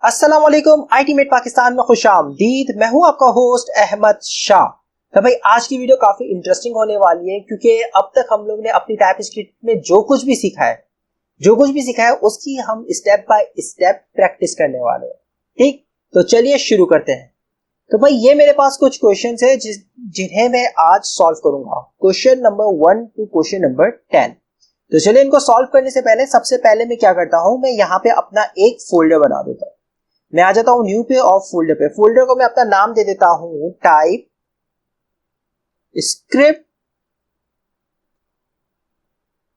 अस्सलाम वालेकुम। आईटीमेट पाकिस्तान में खुशामदीद। मैं हूं आपका होस्ट अहमद शाह। तो भाई आज की वीडियो काफी इंटरेस्टिंग होने वाली है क्योंकि अब तक हम लोग ने अपनी टाइपस्क्रिप्ट में जो कुछ भी सीखा है उसकी हम स्टेप बाय स्टेप प्रैक्टिस करने वाले हैं। ठीक, तो चलिए शुरू करते हैं। तो भाई ये मेरे पास कुछ क्वेश्चंस है जिन्हें मैं आज सॉल्व करूंगा, question number 1 to question number 10। तो चलिए इनको सॉल्व करने से पहले सबसे पहले मैं क्या करता हूं, मैं यहाँ पे अपना एक फोल्डर बना देता हूं। मैं आ जाता हूं न्यू पे और फोल्डर पे। फोल्डर को मैं अपना नाम दे देता हूं टाइप स्क्रिप्ट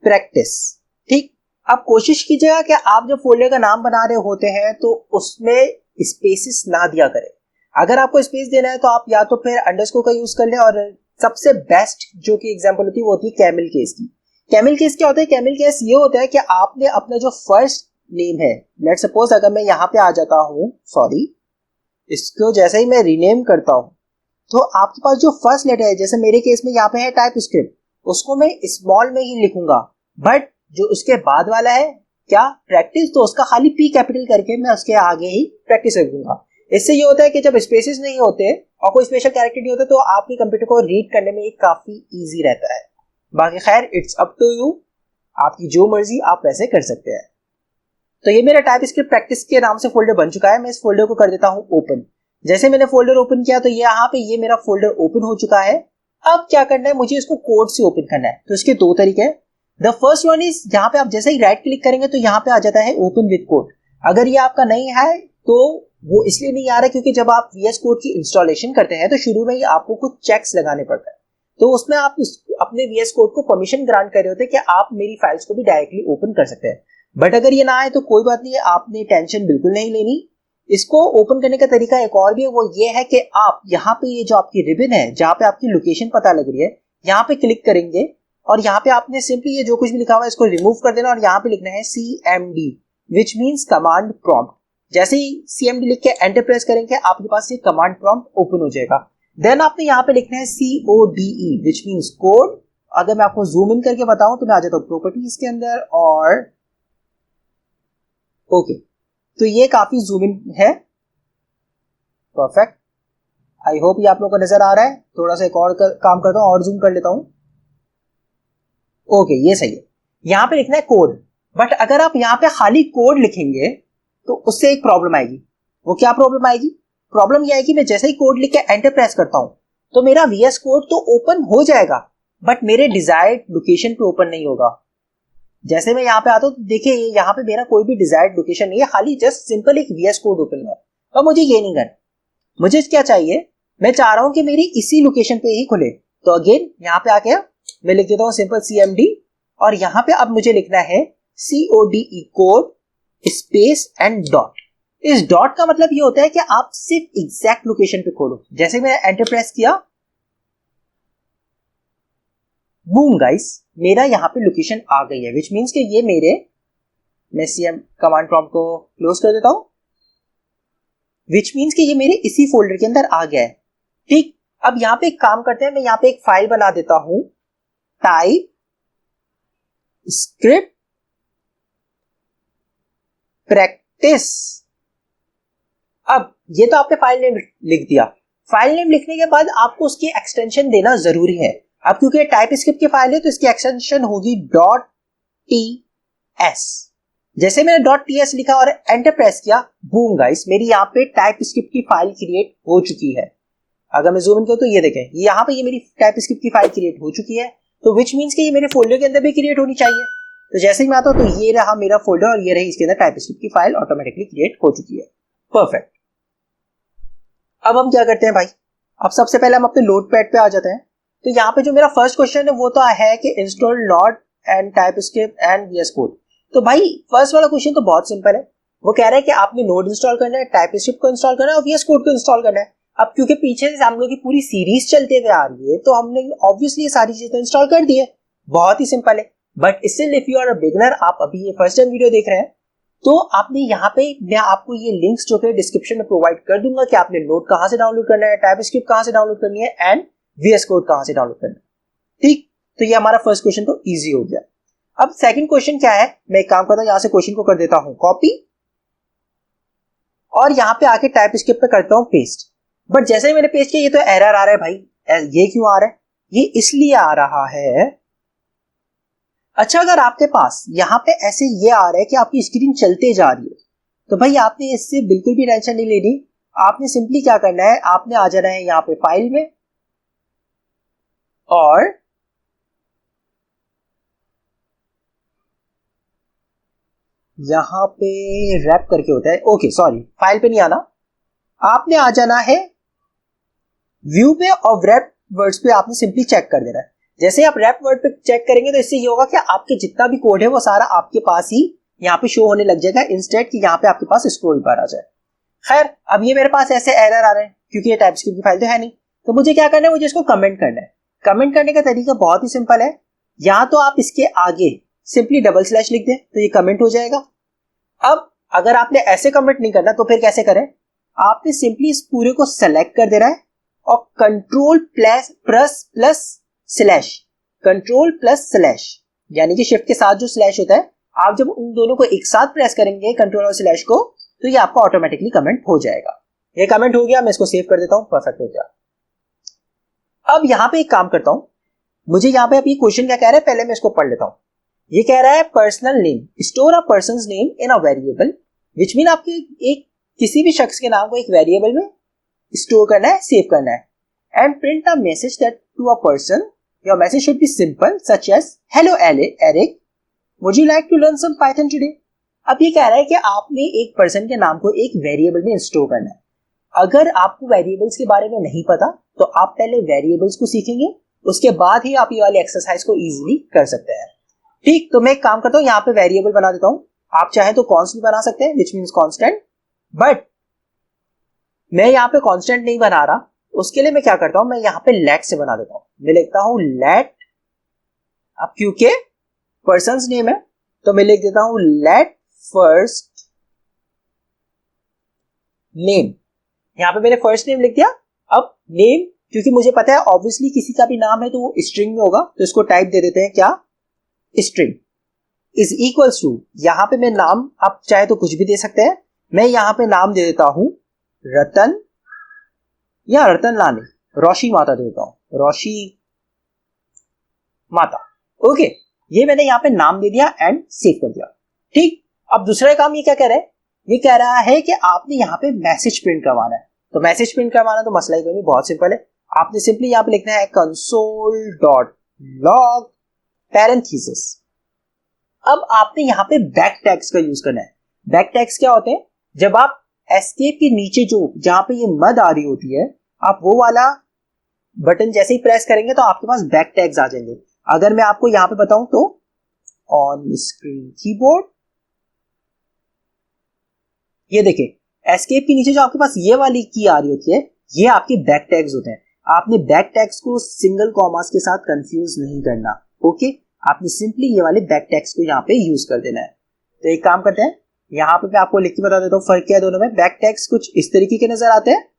प्रैक्टिस। ठीक, अब कोशिश कीजिएगा कि आप जब फोल्डर का नाम बना रहे होते हैं तो उसमें स्पेसेस ना दिया करें। अगर आपको स्पेस देना है तो आप या तो फिर अंडरस्कोर का यूज कर लें, और सबसे बेस्ट जो कि एग्जांपल होती है वो होती है कैमल केस की। कैमल केस क्या होता है? कैमल केस ये होता है कि आपने अपना जो फर्स्ट नेम है, लेट सपोज अगर मैं यहाँ पे आ जाता हूँ, सॉरी, इसको जैसे ही मैं रीनेम करता हूँ तो आपके पास जो फर्स्ट लेटर है, जैसे मेरे केस में यहाँ पे है टाइप स्क्रिप्ट, उसको मैं स्मॉल में ही लिखूंगा। बट जो उसके बाद वाला है क्या, प्रैक्टिस, तो उसका खाली पी कैपिटल करके मैं उसके आगे ही प्रैक्टिस रखूंगा। इससे ये होता है कि जब स्पेसेस नहीं होते और कोई स्पेशल कैरेक्टर नहीं होता तो आपके कंप्यूटर को रीड करने में काफी इजी रहता है। बाकी खैर इट्स अप टू यू, आपकी जो मर्जी आप वैसे कर सकते हैं। तो ये मेरा टाइप स्क्रिप्ट प्रैक्टिस के नाम से फोल्डर बन चुका है। मैं इस फोल्डर को कर देता हूं ओपन। जैसे मैंने फोल्डर ओपन किया तो यहाँ पे ये मेरा फोल्डर ओपन हो चुका है। अब क्या करना है, मुझे इसको कोड से ओपन करना है। तो इसके दो तरीके हैं। द फर्स्ट वन इज, यहाँ पे आप जैसे ही राइट क्लिक करेंगे तो यहाँ पे आ जाता है ओपन विद कोड। अगर ये आपका नहीं है तो वो इसलिए नहीं आ रहा है क्योंकि जब आप वीएस कोड की इंस्टॉलेशन करते हैं तो शुरू में ही आपको कुछ चेक्स लगाने पड़ता है। तो उसमें आप अपने वीएस कोड को परमिशन ग्रांट कर रहे होते हैं कि आप मेरी फाइल्स को भी डायरेक्टली ओपन कर सकते हैं। बट अगर ये ना आए तो कोई बात नहीं है, आपने टेंशन बिल्कुल नहीं लेनी। इसको ओपन करने का तरीका एक और भी है, वो ये है कि आप यहाँ पे ये जो आपकी रिबन है जहाँ पे आपकी लोकेशन पता लग रही है, यहाँ पे क्लिक करेंगे और यहाँ पे आपने सिंपली ये जो कुछ भी लिखा हुआ है इसको रिमूव कर देना और यहाँ पे लिखना है CMD which means command prompt. जैसे ही CMD लिख के एंटर प्रेस करेंगे आपके पास ये कमांड प्रॉम्प्ट ओपन हो जाएगा। देन आपने यहाँ पे लिखना है CODE विच मीन्स कोड। अगर मैं आपको जूम इन करके बताऊं तो मैं आ जाता हूँ प्रॉपर्टीज के अंदर और ओके, तो ये काफी जूम इन है। परफेक्ट, आई होप ये आप लोगों को नजर आ रहा है। थोड़ा सा एक और काम करता हूं और जूम कर लेता हूं। ओके, ये सही है। यहां पे लिखना है कोड। बट अगर आप यहां पे खाली कोड लिखेंगे तो उससे एक प्रॉब्लम आएगी। वो क्या प्रॉब्लम आएगी? प्रॉब्लम ये आएगी, मैं जैसे ही कोड लिख के एंटर प्रेस करता हूं तो मेरा वीएस कोड तो ओपन हो जाएगा बट मेरे डिजायर्ड लोकेशन पे ओपन नहीं होगा। जैसे मैं यहाँ पे आता हूँ तो देखिए यहाँ पे मेरा कोई भी डिजायर्ड लोकेशन नहीं है, खाली जस्ट सिंपल एक वीएस कोड ओपन है। और मुझे ये नहीं करना, मुझे क्या चाहिए, मैं चाह रहा हूँ कि मेरी इसी लोकेशन पे ही खुले। तो अगेन यहाँ पे आके मैं लिख देता हूँ सिंपल CMD और यहाँ पे अब मुझे लिखना है CODE code space and dot. इस डॉट का मतलब ये होता है कि आप सिर्फ एग्जैक्ट लोकेशन पे खोलो। जैसे मैंने एंटर प्रेस किया, बूम गाइस, मेरा यहाँ पे लोकेशन आ गई है, विच मीन्स कि ये मेरे, मैं CM कमांड प्रॉम्प्ट को क्लोज कर देता हूं, विच मीन्स कि ये मेरे इसी फोल्डर के अंदर आ गया है। ठीक, अब यहाँ पे एक काम करते हैं, मैं यहाँ पे एक फाइल बना देता हूं टाइप स्क्रिप्ट प्रैक्टिस। अब ये तो आपने फाइल नेम लिख दिया। फाइल नेम लिखने के बाद आपको उसकी एक्सटेंशन देना जरूरी है। अब क्योंकि टाइप स्क्रिप्ट की फाइल है तो इसकी एक्सटेंशन होगी .ts। जैसे मैंने .ts लिखा और एंटर प्रेस किया, बूम गाइस, मेरी यहाँ पे टाइप स्क्रिप्ट की फाइल क्रिएट हो चुकी है। अगर मैं जूम इन करूं तो ये देखें, यहाँ पे ये मेरी टाइप स्क्रिप्ट की फाइल क्रिएट हो चुकी है। तो विच मीन्स कि ये मेरे फोल्डर के अंदर भी क्रिएट होनी चाहिए। तो जैसे ही मैं आता हूं तो ये रहा मेरा फोल्डर और ये रही इसके अंदर टाइप स्क्रिप्ट की फाइल ऑटोमेटिकली क्रिएट हो चुकी है। परफेक्ट। अब हम क्या करते हैं भाई, अब सबसे पहले हम अपने नोट पैड पे आ जाते हैं। तो यहाँ पे जो मेरा फर्स्ट क्वेश्चन है वो तो है कि install node and TypeScript and VS code. तो भाई फर्स्ट वाला क्वेश्चन तो बहुत सिंपल है। वो कह रहा है कि आपने नोड इंस्टॉल करना है, टाइप स्क्रिप्ट को इंस्टॉल करना है और वीएस कोड को इंस्टॉल करना है। अब क्योंकि पीछे से हम लोग की पूरी सीरीज चलते हुए आ रही है तो हमने ऑब्वियसली ये सारी चीजें इंस्टॉल कर दी है। बहुत ही सिंपल है। But still if you are a beginner, आप अभी ये फर्स्ट टाइम वीडियो देख रहे हैं, तो आपने यहाँ पे, मैं आपको ये लिंक्स जो है डिस्क्रिप्शन में प्रोवाइड कर दूंगा कि आपने नोट कहां से डाउनलोड करना है, टाइप स्क्रिप्ट कहां से डाउनलोड करनी है एंड वीएस कोड कहां से डाउनलोड करना है। ठीक, तो ये हमारा फर्स्ट क्वेश्चन तो इजी हो गया। अब सेकंड क्वेश्चन क्या है, मैं एक काम करता हूं, यहां से क्वेश्चन को कर देता हूं कॉपी और यहाँ पे आके टाइप स्क्रिप्ट पे करता हूँ पेस्ट। बट जैसे ही मैंने पेस्ट किया ये तो एरर आ रहा है भाई, ये क्यों आ रहा है? ये इसलिए आ रहा है, अच्छा अगर आपके पास यहाँ पे ऐसे ये आ रहा है कि आपकी स्क्रीन चलते जा रही है तो भाई आपने इससे बिल्कुल भी टेंशन नहीं लेनी। आपने सिंपली क्या करना है, आपने आ जाना है यहाँ पे फाइल में और यहाँ पे रैप करके होता है, ओके सॉरी फाइल पे नहीं आना, आपने आ जाना है व्यू पे और रैप वर्ड्स पे आपने सिंपली चेक कर देना है। जैसे आप रैप वर्ड पे चेक करेंगे तो इससे ये होगा कि आपके जितना भी कोड है वो सारा आपके पास ही यहाँ पे शो होने लग जाएगा, इंस्टेड कि यहाँ पे आपके पास स्क्रोल बार आ जाए। खैर अब ये मेरे पास ऐसे एरर आ रहे हैं क्योंकि ये टाइपस्क्रिप्ट की फाइल तो है नहीं, तो मुझे क्या करना है, मुझे इसको कमेंट करना है। कमेंट करने का तरीका बहुत ही सिंपल है, या तो आप इसके आगे सिंपली डबल स्लैश लिख दें तो ये कमेंट हो जाएगा। अब अगर आपने ऐसे कमेंट नहीं करना तो फिर कैसे करें, आपने सिंपली इस पूरे को सेलेक्ट कर देना है और control plus slash, control plus slash यानी कि शिफ्ट के साथ जो स्लैश होता है, आप जब उन दोनों को एक साथ प्रेस करेंगे कंट्रोल और स्लैश को तो ये आपका ऑटोमेटिकली कमेंट हो जाएगा। ये कमेंट हो गया, मैं इसको सेव कर देता हूं, परफेक्ट हो गया। अब यहां पे एक काम करता हूं, मुझे यहां पे अभी क्वेश्चन क्या कह रहा है पहले मैं इसको पढ़ लेता हूं। ये कह रहा है personal name, store a persons name in a variable, which mean आपके एक किसी भी शख्स के नाम को एक वेरिएबल में स्टोर करना है, सेव करना है, and print a message that to a person, your message should be simple such as hello Eric, would you like to learn some Python today. अब ये कह रहा है कि आपने एक पर्सन के नाम को एक वेरिएबल में स्टोर करना है। अगर आपको वेरिएबल्स के बारे में नहीं पता तो आप पहले वेरिएबल्स को सीखेंगे, उसके बाद ही आप ये वाली एक्सरसाइज को इजीली कर सकते हैं। ठीक, तो मैं एक काम करता हूं, यहाँ पे वेरिएबल बना देता हूं, आप चाहे तो कॉन्स्ट भी बना सकते हैं विच मीन्स कांस्टेंट, बट मैं यहाँ पे कांस्टेंट नहीं बना रहा, उसके लिए मैं क्या करता हूं, मैं यहाँ पे लेट से बना देता हूं। मैं लिखता हूं लेट, अब क्योंकि पर्सन्स नेम है तो मैं लिख देता हूं लेट फर्स्ट नेम, यहां पे मैंने फर्स्ट नेम लिख दिया। अब नेम क्योंकि मुझे पता है ऑब्वियसली किसी का भी नाम है तो वो स्ट्रिंग में होगा, तो इसको टाइप दे देते हैं क्या, स्ट्रिंग इज इक्वल्स टू, यहां पे मैं नाम आप चाहे तो कुछ भी दे सकते हैं, मैं यहां पे नाम दे देता हूं रतन, या रतन लानी, रोशी माता दे देता हूं, रोशी माता, ओके ये मैंने यहां पे नाम दे दिया एंड सेव कर दिया। ठीक, अब दूसरा काम ये क्या कह रहा है, ये कह रहा है कि आपने यहाँ पे मैसेज प्रिंट करवाना है, तो मैसेज प्रिंट करवाना तो मसला ही कोई नहीं, बहुत सिंपल है, आपने सिंपली यहाँ पे लिखना है कंसोल डॉट लॉग पैरेंथेसिस। अब आपने यहाँ पे बैक टैग्स का यूज करना है। बैक टैग्स क्या होते हैं, जब आप एस्केप के नीचे जो जहां पे ये मद आ रही होती है, आप वो वाला बटन जैसे ही प्रेस करेंगे तो आपके पास बैक टैग्स आ जाएंगे। अगर मैं आपको यहाँ पे बताऊं तो ऑन स्क्रीन कीबोर्ड, ये देखिए एस्केप के नीचे जो आपके पास ये वाली की आ रही होती है, ये आपके बैक टैग्स होते हैं। आपने बैक टैग्स को सिंगल कॉमास के साथ कंफ्यूज नहीं करना, ओके आपने सिंपली ये वाले बैक टैग्स को यहाँ पे यूज कर देना है। तो एक काम करते हैं, यहाँ पे मैं आपको लिख के बता देता हूँ फर्क क्या है दोनों में। बैक टैग्स कुछ इस तरीके के नजर आते हैं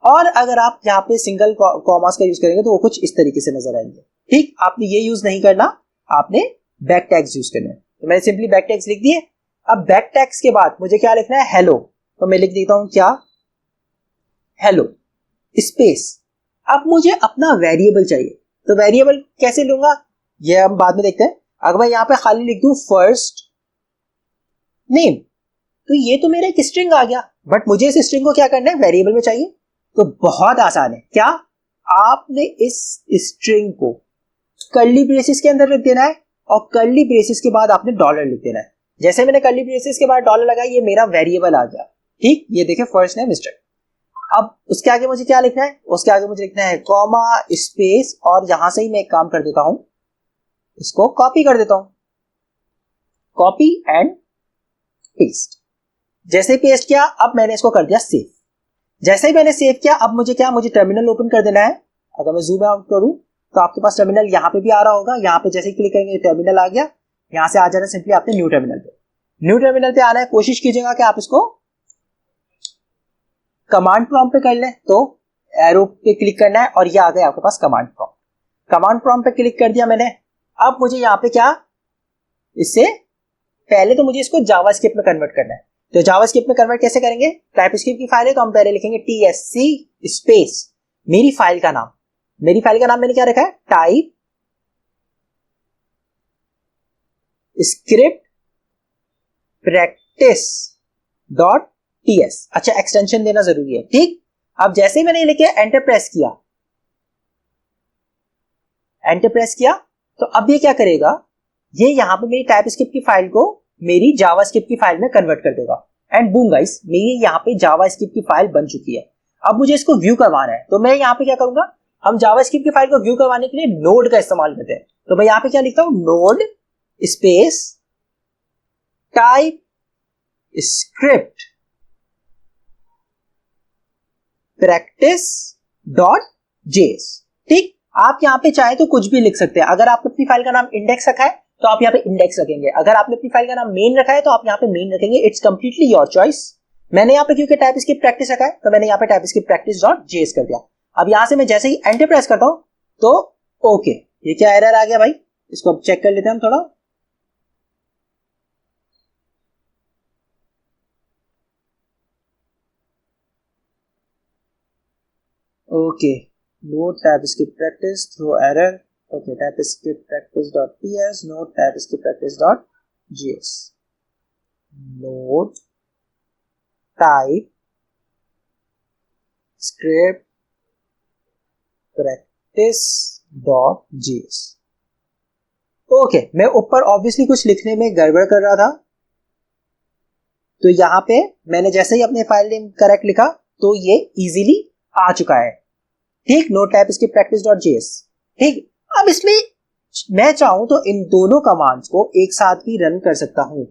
और अगर आप यहाँ पे सिंगल कॉमास का यूज करेंगे तो वो कुछ इस तरीके से नजर आएंगे। ठीक, आपने ये यूज नहीं करना, आपने बैक टैग्स यूज करना है। तो मैंने सिंपली बैक टैग्स लिख दिए। अब बैक टैग्स के बाद मुझे क्या लिखना है, हेलो, तो मैं लिख देता हूं क्या, हेलो स्पेस। अब मुझे अपना वेरिएबल चाहिए, तो वेरिएबल कैसे लूंगा ये हम बाद में देखते हैं। अगर मैं यहाँ पे खाली लिख दूं फर्स्ट नेम, तो ये तो मेरा एक स्ट्रिंग आ गया, बट मुझे इस स्ट्रिंग को क्या करना है, वेरिएबल में चाहिए। तो बहुत आसान है, क्या आपने इस स्ट्रिंग को कर्ली ब्रेसेस के अंदर लिख देना है और कर्ली ब्रेसेस के बाद आपने डॉलर लिख देना है। जैसे मैंने कर्ली ब्रेसेस के बाद डॉलर लगाया, ये मेरा वेरिएबल आ गया। ठीक, ये देखिए फर्स्ट नेम स्ट्रिंग। अब उसके आगे मुझे क्या लिखना है, उसके आगे मुझे लिखना है कॉमा स्पेस, और यहां से ही मैं एक काम कर देता हूं, इसको कॉपी कर देता हूं, कॉपी एंड पेस्ट। जैसे पेस्ट किया, अब मैंने इसको कर दिया सेव। जैसे ही मैंने सेव किया, अब मुझे क्या, मुझे टर्मिनल ओपन कर देना है। अगर मैं जूम आउट करूं तो आपके पास टर्मिनल यहाँ पे भी आ रहा होगा, यहाँ पे जैसे ही क्लिक करेंगे टर्मिनल आ गया। यहां से आ जाना सिंपली आपने न्यू टर्मिनल पे, न्यू टर्मिनल पे आना है। कोशिश कीजिएगा कि आप इसको कमांड प्रॉम्प्ट पे कर लें, तो एरो पे क्लिक करना है और ये आ गया आपके पास कमांड प्रॉम्प्ट। कमांड प्रॉम्प्ट पे क्लिक कर दिया मैंने। अब मुझे यहाँ पे क्या, इससे पहले तो मुझे इसको जावास्क्रिप्ट में कन्वर्ट करना है। तो जावास्क्रिप्ट में कन्वर्ट कैसे करेंगे? टाइपस्क्रिप्ट की फाइल है तो हम पहले लिखेंगे TSC स्पेस मेरी फाइल का नाम, मेरी फाइल का नाम मैंने क्या रखा है? TypeScript practice dot TS. अच्छा, एक्सटेंशन देना जरूरी है, ठीक। अब जैसे ही मैंने लिखे एंटर प्रेस किया, एंटर प्रेस किया, तो अब ये क्या करेगा? ये यहां पे मेरी टाइपस्क्रिप्ट की फाइल को मेरी जावास्क्रिप्ट की फाइल में कन्वर्ट कर देगा। एंड बूम गाइस, मेरी यहाँ पे जावास्क्रिप्ट की फाइल बन चुकी है। अब मुझे इसको व्यू करवाना है, तो मैं यहाँ पे क्या करूंगा? हम जावास्क्रिप्ट की फाइल को व्यू करवाने के लिए नोड का इस्तेमाल करते हैं। तो मैं यहाँ पे क्या लिखता हूं? Node space TypeScript practice dot JS, ठीक। आप यहाँ पे चाहे तो कुछ भी लिख सकते हैं। अगर आपने अपनी फाइल का नाम इंडेक्स रखा है तो आप यहाँ पे इंडेक्स रखेंगे, अगर आपने अपनी फाइल का नाम मेन रखा है तो आप यहाँ पे मेन रखेंगे। It's completely your choice. मैंने यहाँ पे क्योंकि टाइपस्क्रिप्ट प्रैक्टिस रखा है तो मैंने यहाँ पे टाइपस्क्रिप्ट प्रैक्टिस डॉट जेएस कर दिया। अब यहाँ से मैं जैसे ही एंटर प्रेस करता हूं तो ओके, ये क्या एरर आ गया भाई? इसको अब चेक कर लेते हैं हम थोड़ा। Okay, no TypeScript practice throw error. Okay, TypeScript practice.ts, no TypeScript practice.js. Node type script practice.js. Okay, मैं ऊपर ऑब्वियसली कुछ लिखने में गड़बड़ कर रहा था, तो यहां पे मैंने जैसे ही अपने फाइल नेम करेक्ट लिखा तो ये इजीली आ चुका है, ठीक। No TypeScript practice dot JS, ठीक। अब इसमें मैं चाहूं तो इन दोनों कमांड्स को एक साथ भी रन कर सकता हूं।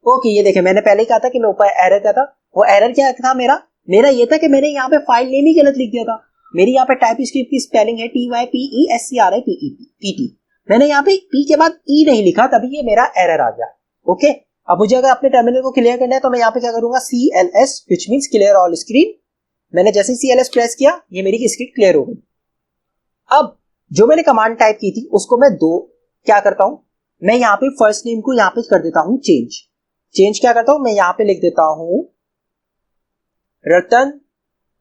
ओके, ये देखें, मैंने पहले कहा था कि मेरे ऊपर एरर क्या था। वो एरर क्या था मेरा ये था कि मैंने यहाँ पे फाइल नेम ही गलत लिख दिया था। मेरी यहाँ पे टाइपस्क्रिप्ट की स्पेलिंग है TYPESCRIPET, मैंने यहाँ पे P के बाद E नहीं लिखा, तभी ये मेरा एरर आ गया। ओके, अब मुझे अगर अपने टर्मिनल को क्लियर करना है तो मैं यहाँ पे क्या करूंगा? CLS which means clear all screen. मैंने जैसे ही CLS प्रेस किया, ये मेरी स्क्रीन क्लियर हो गई। अब जो मैंने कमांड टाइप की थी उसको मैं क्या करता हूं? मैं यहाँ पे फर्स्ट नेम को यहाँ पे कर देता हूं चेंज क्या करता हूं? मैं यहाँ पे लिख देता हूं रतन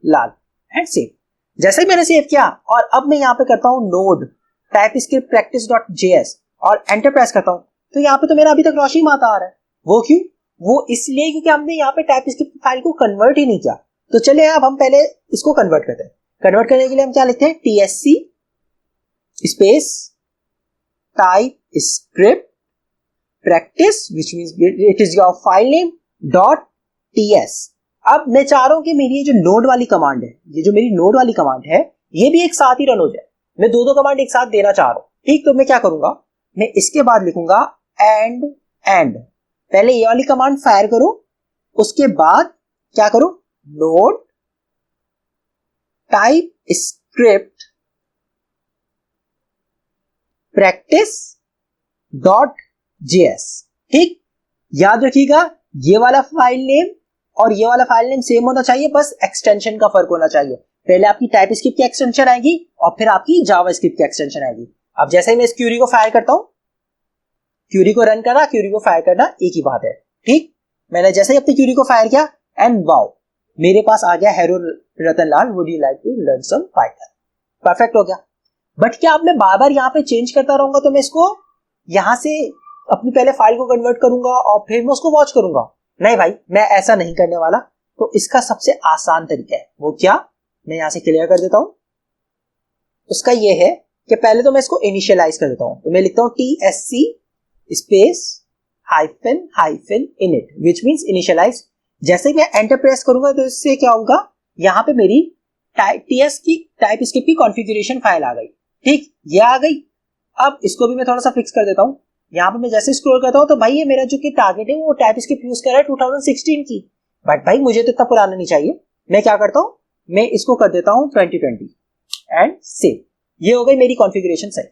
लाल एंड सेव। जैसे ही मैंने सेव किया और अब मैं यहाँ पे करता हूं node TypeScript practice dot JS और एंटर प्रेस करता हूं, तो यहाँ पे तो मेरा अभी तक रोशनी माता आ रहा है। वो क्यों? वो इसलिए क्योंकि हमने यहाँ पे टाइपस्क्रिप्ट फाइल को कन्वर्ट ही नहीं किया। तो चलिए अब हम पहले इसको कन्वर्ट करते हैं। कन्वर्ट करने के लिए हम क्या लिखते हैं? TSC space TypeScript practice which means it is your file name dot TS. अब मैं चाह रहा हूं कि मेरी ये जो नोड वाली कमांड है, ये जो मेरी नोड वाली कमांड है, ये भी एक साथ ही रन हो जाए। मैं दो कमांड एक साथ देना चाह रहा हूं, ठीक। तो मैं क्या करूंगा? मैं इसके बाद लिखूंगा एंड पहले ये वाली कमांड फायर करो, उसके बाद क्या करो? Node type script practice dot JS, ठीक। याद रखिएगा, ये वाला फाइल नेम और ये वाला फाइल नेम सेम होना चाहिए, बस एक्सटेंशन का फर्क होना चाहिए। पहले आपकी टाइपस्क्रिप्ट की एक्सटेंशन आएगी और फिर आपकी जावास्क्रिप्ट की एक्सटेंशन आएगी। अब जैसे ही मैं इस क्यूरी को फायर करता हूं, क्यूरी को रन करना, क्यूरी को फायर करना एक ही बात है, ठीक। मैंने जैसे ही अपनी क्यूरी को फायर किया एंड वाओ, मेरे पास आ गया hello Ratanlal, would you like to learn some Python. Perfect हो गया। बट क्या अब मैं बार बार यहाँ पे चेंज करता रहूंगा तो मैं इसको यहां से अपनी पहले फाइल को कन्वर्ट करूंगा और फिर मैं उसको वॉच करूंगा? नहीं भाई, मैं ऐसा नहीं करने वाला। तो इसका सबसे आसान तरीका है, वो क्या? मैं यहां से क्लियर कर देता हूं। उसका ये है कि पहले तो मैं इसको इनिशियलाइज कर देता हूं। तो मैं लिखता हूं TSC space hyphen init which means initialize. जैसे ही मैं एंटर प्रेस करूंगा तो इससे क्या होगा? यहां पे मेरी TS की टाइपस्क्रिप्ट की कॉन्फ़िगरेशन फाइल आ गई, ठीक। ये आ गई। अब इसको भी मैं थोड़ा सा फिक्स कर देता हूं। यहाँ पे मैं जैसे स्क्रॉल करता हूं तो भाई ये मेरा जो कि टारगेट है वो टाइपस्क्रिप्ट यूज कर रहा है 2016 की, बट भाई मुझे तो इतना पुराना नहीं चाहिए। मैं क्या करता हूं? मैं इसको कर देता हूं 2020 एंड सेव। ये हो गई मेरी कॉन्फ़िगरेशन सही।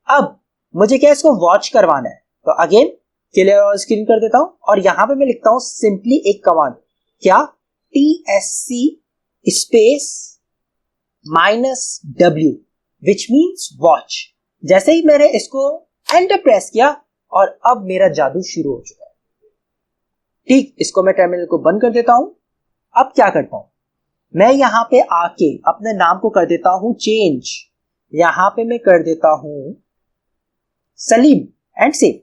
अब मुझे क्या इसको वॉच करवाना है, तो अगेन क्लियर ऑल स्क्रीन कर देता हूं और यहां पे मैं लिखता हूं सिंपली एक कमांड, क्या? TSC space -W which means watch. जैसे ही मैंने इसको एंटर प्रेस किया और अब मेरा जादू शुरू हो चुका है, ठीक, इसको मैं टर्मिनल को बंद कर देता हूं। अब क्या करता हूं, मैं यहां पे आके अपने नाम को कर देता हूं चेंज, यहां पे मैं कर देता हूं सलीम एंड सेव।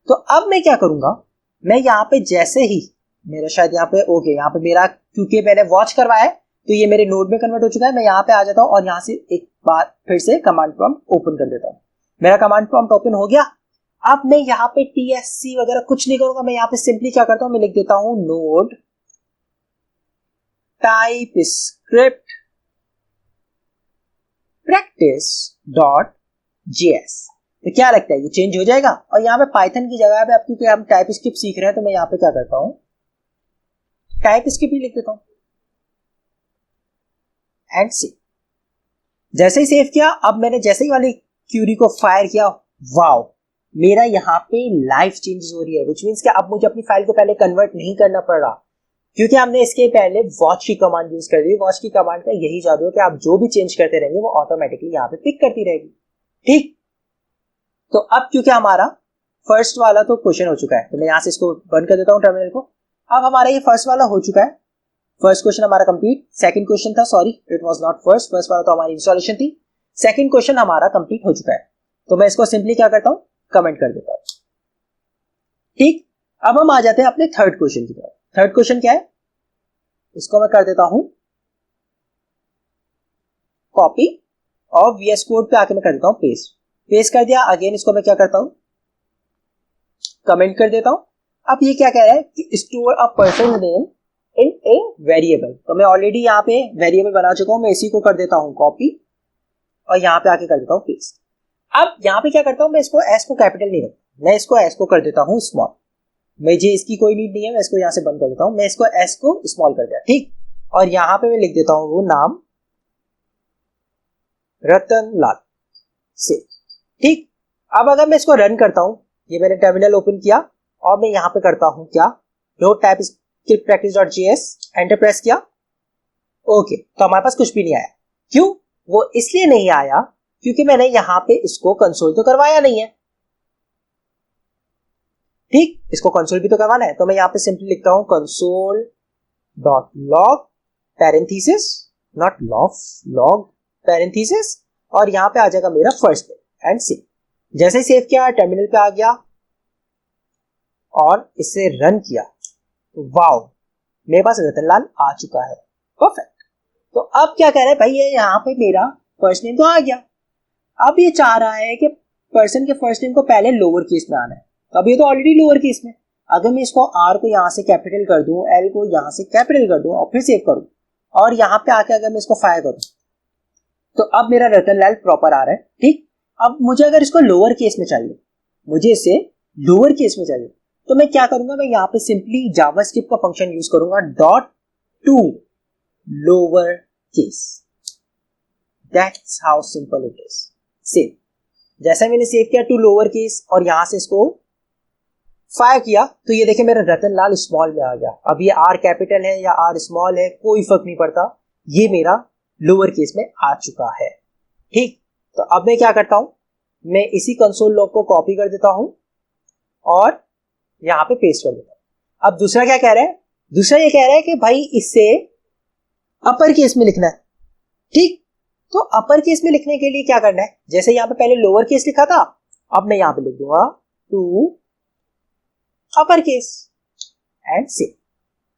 तो अब मैं क्या करूंगा, मैं यहां पे जैसे ही मेरा शायद यहां पे ओके, यहां पे मेरा क्योंकि मैंने वॉच करवाया है तो ये मेरे नोड में कन्वर्ट हो चुका है। मैं यहां पे आ जाता हूं और यहां से एक बार फिर से कमांड प्रॉम्प्ट ओपन कर देता हूं। मेरा कमांड प्रॉम्प्ट ओपन हो गया। अब मैं यहाँ पे TSC वगैरह कुछ नहीं करूंगा, मैं यहाँ पे सिंपली क्या करता हूं, मैं लिख देता हूं नोड टाइप स्क्रिप्ट practice.js। तो क्या लगता है ये चेंज हो जाएगा? और यहाँ पे पाइथन की जगह पे अब क्योंकि हम टाइप स्क्रिप्ट सीख रहे हैं तो मैं यहाँ पे क्या करता हूं, टाइप स्क्रिप्ट ही लिख देता हूं एंड सेव। जैसे ही सेव किया, अब मैंने जैसे ही वाली क्यूरी को फायर किया, वाओ, मेरा यहाँ पे लाइफ चेंजेस हो रही है, विच मींस कि अब मुझे अपनी फाइल को पहले कन्वर्ट नहीं करना पड़ रहा, क्योंकि हमने इसके पहले वॉच की कमांड यूज कर दी। वॉच की कमांड का यही जादू है कि आप जो भी चेंज करते रहेंगे वो ऑटोमेटिकली यहाँ पे पिक करती रहेगी। ठीक, तो अब क्योंकि हमारा फर्स्ट वाला तो क्वेश्चन हो चुका है तो मैं यहाँ से इसको बंद कर देता हूँ टर्मिनल को। अब हमारा ये फर्स्ट वाला हो चुका है, फर्स्ट क्वेश्चन हमारा कंप्लीट। सेकंड क्वेश्चन था, sorry it was not first, first वाला तो हमारी इंस्टॉलेशन थी। सेकंड क्वेश्चन हमारा कंप्लीट हो चुका है, तो मैं इसको सिंपली क्या करता हूं, कमेंट कर देता हूं। ठीक, अब हम आ जाते हैं अपने थर्ड क्वेश्चन की तरफ। थर्ड क्वेश्चन क्या है, इसको मैं कर देता हूं कॉपी और VS कोड पे आके मैं कर देता हूं पेस्ट। पेस्ट कर दिया, अगेन इसको मैं क्या करता हूं, कमेंट कर देता हूं। अब ये क्या कह रहा है कि store a person name in a variable, तो मैं ऑलरेडी यहाँ पे वेरिएबल बना चुका हूं, मैं इसी को कर देता हूं कॉपी और यहाँ पे आके कर देता हूं पेस्ट। अब यहाँ पे क्या करता हूं, मैं इसको एस को कैपिटल नहीं रखता, मैं इसको एस को कर देता हूं स्मॉल। मुझे इसकी कोई नीड नहीं है, मैं इसको यहाँ से बंद कर देता हूं, मैं इसको एस को स्मॉल कर दिया। ठीक, और यहाँ पे मैं लिख देता हूं वो नाम रतन लाल से। ठीक, अब अगर मैं इसको रन करता हूं, ये मैंने टर्मिनल ओपन किया और मैं यहाँ पे करता हूं क्या, node type script practice.js, enter press किया, ओके, तो हमारे पास कुछ भी नहीं आया। क्यों? वो इसलिए नहीं आया क्योंकि मैंने यहां पे इसको कंसोल तो करवाया नहीं है। ठीक, इसको कंसोल भी तो करवाना है, तो मैं यहां पे सिंपली लिखता हूं console.log parenthesis, not log parenthesis, और यहां पे आ जाएगा मेरा फर्स्ट नेम एंड सेव। जैसे ही सेव किया, टर्मिनल पे आ गया और इसे रन किया, तो वाओ, मेरे पास रतनलाल आ चुका है। परफेक्ट। तो अब क्या कह रहा है भाई, ये यहाँ पे मेरा फर्स्ट नेम तो आ गया, अब ये चाह रहा है कि पर्सन के फर्स्ट नेम को पहले लोअर केस में आना है, तो अब ये तो ऑलरेडी लोअर केस में। अगर मैं इसको आर को यहाँ से कैपिटल कर दूं, एल को यहाँ से कैपिटल कर दूं और फिर सेव करूं और यहाँ पे आके अगर मैं इसको फायर करूं, तो अब मेरा रतनलाल प्रॉपर आ रहा है। ठीक, अब मुझे अगर इसको लोअर केस में चाहिए, मुझे इसे लोअर केस में चाहिए, तो मैं क्या करूंगा, मैं यहाँ पे सिंपली जावास्क्रिप्ट का फंक्शन यूज करूंगा, dot to lower case. That's how simple it is. Save, जैसे मैंने सेव किया टू लोअर केस और यहां से इसको फायर किया, तो ये देखिए मेरा रतनलाल स्मॉल में आ गया। अब ये आर कैपिटल है या आर स्मॉल है कोई फर्क नहीं पड़ता, ये मेरा लोअर केस में आ चुका है। ठीक, तो अब मैं क्या करता हूं, मैं इसी कंसोल लॉग को कॉपी कर देता हूं और यहां पे पेस्ट कर देता हूं। अब दूसरा क्या कह रहा है, दूसरा ये कह रहा है कि भाई इसे अपर केस में लिखना है। ठीक, तो अपर केस में लिखने के लिए क्या करना है, जैसे यहां पे पहले लोअर केस लिखा था, अब मैं यहां पे लिख दूंगा to upper case and save.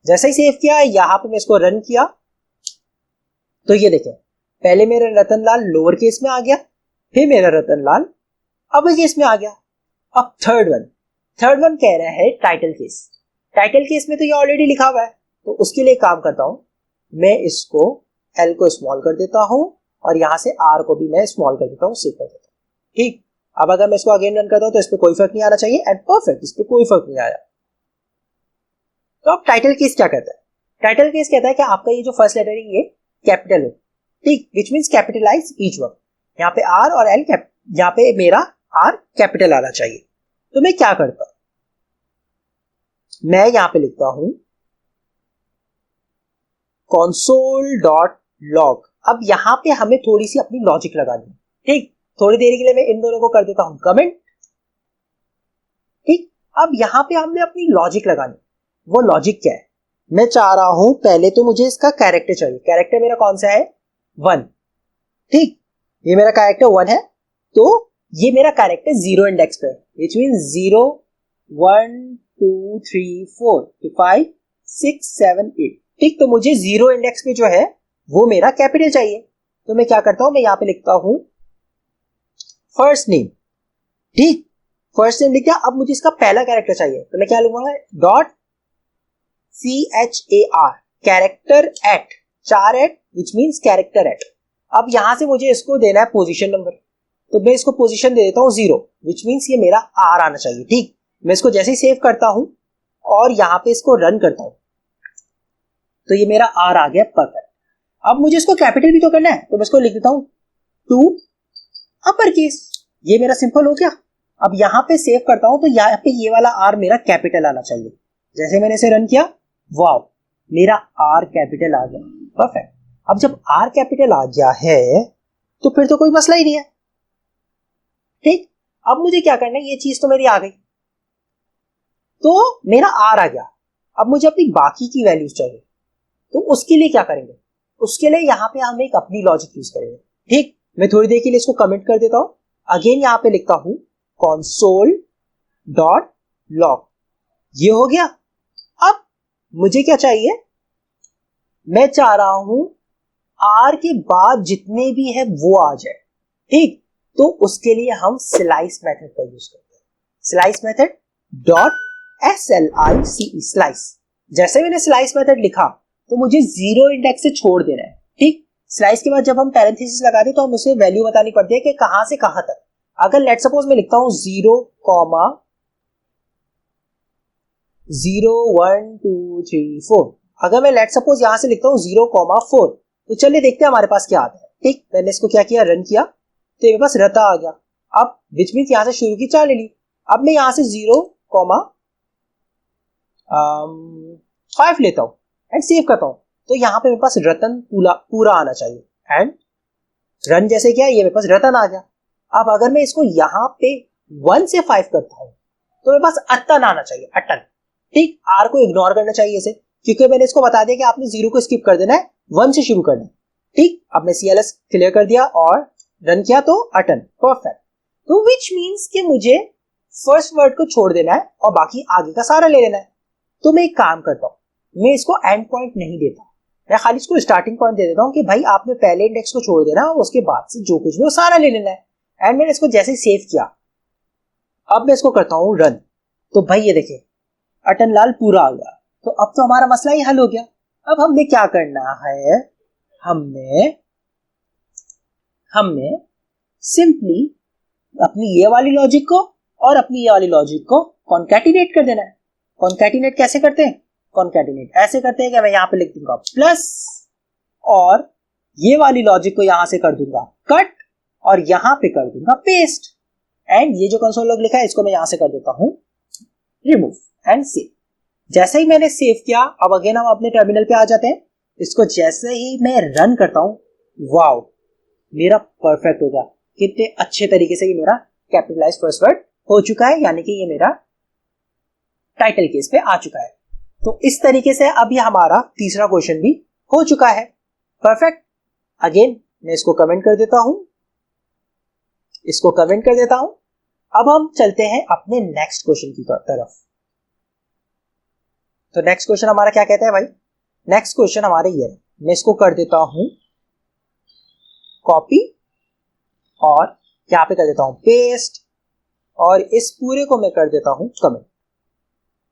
जैसे ही सेव किया, यहां पे मैं इसको रन किया, तो ये देखें पहले मेरा रतनलाल लोअर केस में आ गया, फिर मेरा रतनलाल अपर केस में आ गया। अब थर्ड वन कह रहा है टाइटल केस। टाइटल केस में तो ये ऑलरेडी लिखा हुआ है, तो उसके लिए काम करता हूं, मैं इसको एल को स्मॉल कर देता हूं और यहां से आर को भी मैं स्मॉल कर देता हूं, सेव कर देता हूं। ठीक, अब अगर मैं इसको अगेन रन करता हूं तो इस पे कोई फर्क नहीं आना चाहिए, एंड परफेक्ट, इस पे कोई फर्क नहीं आया। तो अब टाइटल केस क्या कहता है, टाइटल केस कहता है कि आपका ये जो फर्स्ट लेटर है ये कैपिटल हो। ठीक, which means capitalize each one. यहाँ पे आर और एल यहाँ पे मेरा आर कैपिटल आना चाहिए। तो मैं क्या करता हूं, मैं यहां पे लिखता हूं console.log। अब यहां पे हमें थोड़ी सी अपनी लॉजिक लगानी है। ठीक, थोड़ी देर के लिए मैं इन दोनों को कर देता हूं कमेंट। ठीक, अब यहां पे हमने अपनी लॉजिक लगानी, वो लॉजिक क्या है। मैं चाह रहा हूं पहले तो मुझे इसका कैरेक्टर चाहिए। कैरेक्टर मेरा कौन सा है? 1। ठीक, ये मेरा कैरेक्टर 1 है, तो ये मेरा कैरेक्टर 0 इंडेक्स पे है, विच मीन 0 1 2 3 4 5 6 7 8। ठीक, तो मुझे 0 इंडेक्स पे जो है वो मेरा कैपिटल चाहिए। तो मैं क्या करता हूं, मैं यहां पे लिखता हूं फर्स्ट नेम। ठीक, फर्स्ट नेम लिख दिया। अब मुझे इसका पहला कैरेक्टर चाहिए, तो मैं क्या लिखूंगा? Dot CHAR, character at, 4 at, which means character at. अब यहां से मुझे इसको देना है पोजीशन नंबर, तो मैं इसको पोजीशन दे देता हूं 0, विच मीन्स ये मेरा R आना चाहिए। ठीक, मैं इसको जैसे ही सेव करता हूं और यहां पे इसको रन करता हूं तो ये मेरा R आ गया, परफेक्ट। अब मुझे इसको कैपिटल भी तो करना है, तो मैं इसको लिख देता हूं 2 अपर केस, ये मेरा सिंपल हो गया। अब यहां पे सेव करता हूं तो यहां पे ये वाला R मेरा कैपिटल आना चाहिए। जैसे मैंने इसे रन किया, वाओ, मेरा R कैपिटल आ गया, परफेक्ट। अब जब R कैपिटल आ गया है तो फिर तो कोई मसला ही नहीं है। ठीक, अब मुझे क्या करना है, ये चीज तो मेरी आ गई, तो मेरा R आ गया। अब मुझे अपनी बाकी की वैल्यूज चाहिए, तो उसके लिए क्या करेंगे? उसके लिए यहां पे हम एक अपनी लॉजिक यूज करेंगे। ठीक, मैं थोड़ी देर के लिए इसको कमेंट कर देता हूं। अगेन यहां पे लिखता हूं console डॉट लॉग, ये हो गया। अब मुझे क्या चाहिए? मैं चाह रहा हूं R के बाद जितने भी है वो आ जाए। ठीक, तो उसके लिए हम स्लाइस मेथड का यूज करते हैं। Slice method dot SLICE, slice. जैसे मैंने स्लाइस मेथड लिखा तो मुझे 0 इंडेक्स से छोड़ देना है। ठीक, स्लाइस के बाद जब हम पैरेंथेसिस लगाते हैं तो हम उसे वैल्यू बतानी पड़ती है कि कहां से कहां तक। अगर लेट सपोज मैं लिखता हूं 0 1 2 3 4, अगर मैं लेट सपोज यहां से लिखता हूं 0,4, तो चलिए देखते हैं हमारे पास क्या आता है। ठीक, मैंने इसको क्या किया, रन किया, तो मेरे पास रता आ गया। अब विच मीन्स यहां से शुरू की 4 ले ली। अब मैं यहां से 0,5 लेता हूं एंड सेव करता हूं, तो यहां पे मेरे पास रतन पूरा आना चाहिए। एंड रन जैसे किया, ये मेरे पास रतन आ गया। अब अगर मैं इसको यहां पे 1 से 5 करता हूं तो मेरे पास अटन आना चाहिए, अटन। ठीक, R को इग्नोर करना चाहिए इसे, क्योंकि मैंने इसको बता दिया कि आपने 0 को स्किप कर देना है, 1 से शुरू करना है। ठीक, अब मैं CLS क्लियर कर दिया और रन किया तो अटन, परफेक्ट। तो विच मीन्स कि मुझे फर्स्ट वर्ड को छोड़ देना है और बाकी आगे का सारा ले लेना है। तो मैं एक काम करता हूं, मैं इसको एंड पॉइंट नहीं देता, मैं खाली इसको स्टार्टिंग पॉइंट दे देता हूं कि भाई आपने पहले इंडेक्स को छोड़ देना और उसके बाद से जो कुछ भी वो सारा ले लेना है। एंड मैंने इसको जैसे ही सेव किया, अब मैं इसको करता हूं रन, तो भाई ये देखिए अटन लाल पूरा आ गया। तो अब तो हमारा मसला ही हल हो गया। अब हमने क्या करना है, हमने सिंपली अपनी ये वाली लॉजिक को और अपनी ये वाली लॉजिक को कॉन्कैटिनेट कर देना है। कॉन्कैटिनेट कैसे करते हैं? कॉन्कैटिनेट ऐसे करते हैं कि मैं यहां पे लिख दूंगा प्लस और ये वाली लॉजिक को यहां से कर दूंगा कट और यहां पे कर दूंगा पेस्ट। एंड ये जो कंसोल लॉग लिखा है इसको मैं यहां से कर देता हूं रिमूव एंड सेव। जैसे ही मैंने सेव किया, अब अगेन हम अपने टर्मिनल पे आ जाते हैं। इसको जैसे ही मैं रन करता हूं, वाओ, मेरा परफेक्ट हो गया। कितने अच्छे तरीके से ये मेरा कैपिटलाइज फर्स्ट वर्ड हो चुका है, यानी कि ये मेरा टाइटल केस पे आ चुका है। तो इस तरीके से अब ये हमारा तीसरा क्वेश्चन भी हो चुका है, परफेक्ट। अगेन मैं इसको कमेंट कर देता हूं, इसको कमेंट कर देता हूं। अब हम चलते हैं अपने नेक्स्ट क्वेश्चन की तरफ। तो नेक्स्ट क्वेश्चन हमारा क्या कहता है भाई? नेक्स्ट क्वेश्चन हमारे ये है, मैं इसको कर देता हूं कॉपी और यहां पे कर देता हूं पेस्ट और इस पूरे को मैं कर देता हूं कमेंट।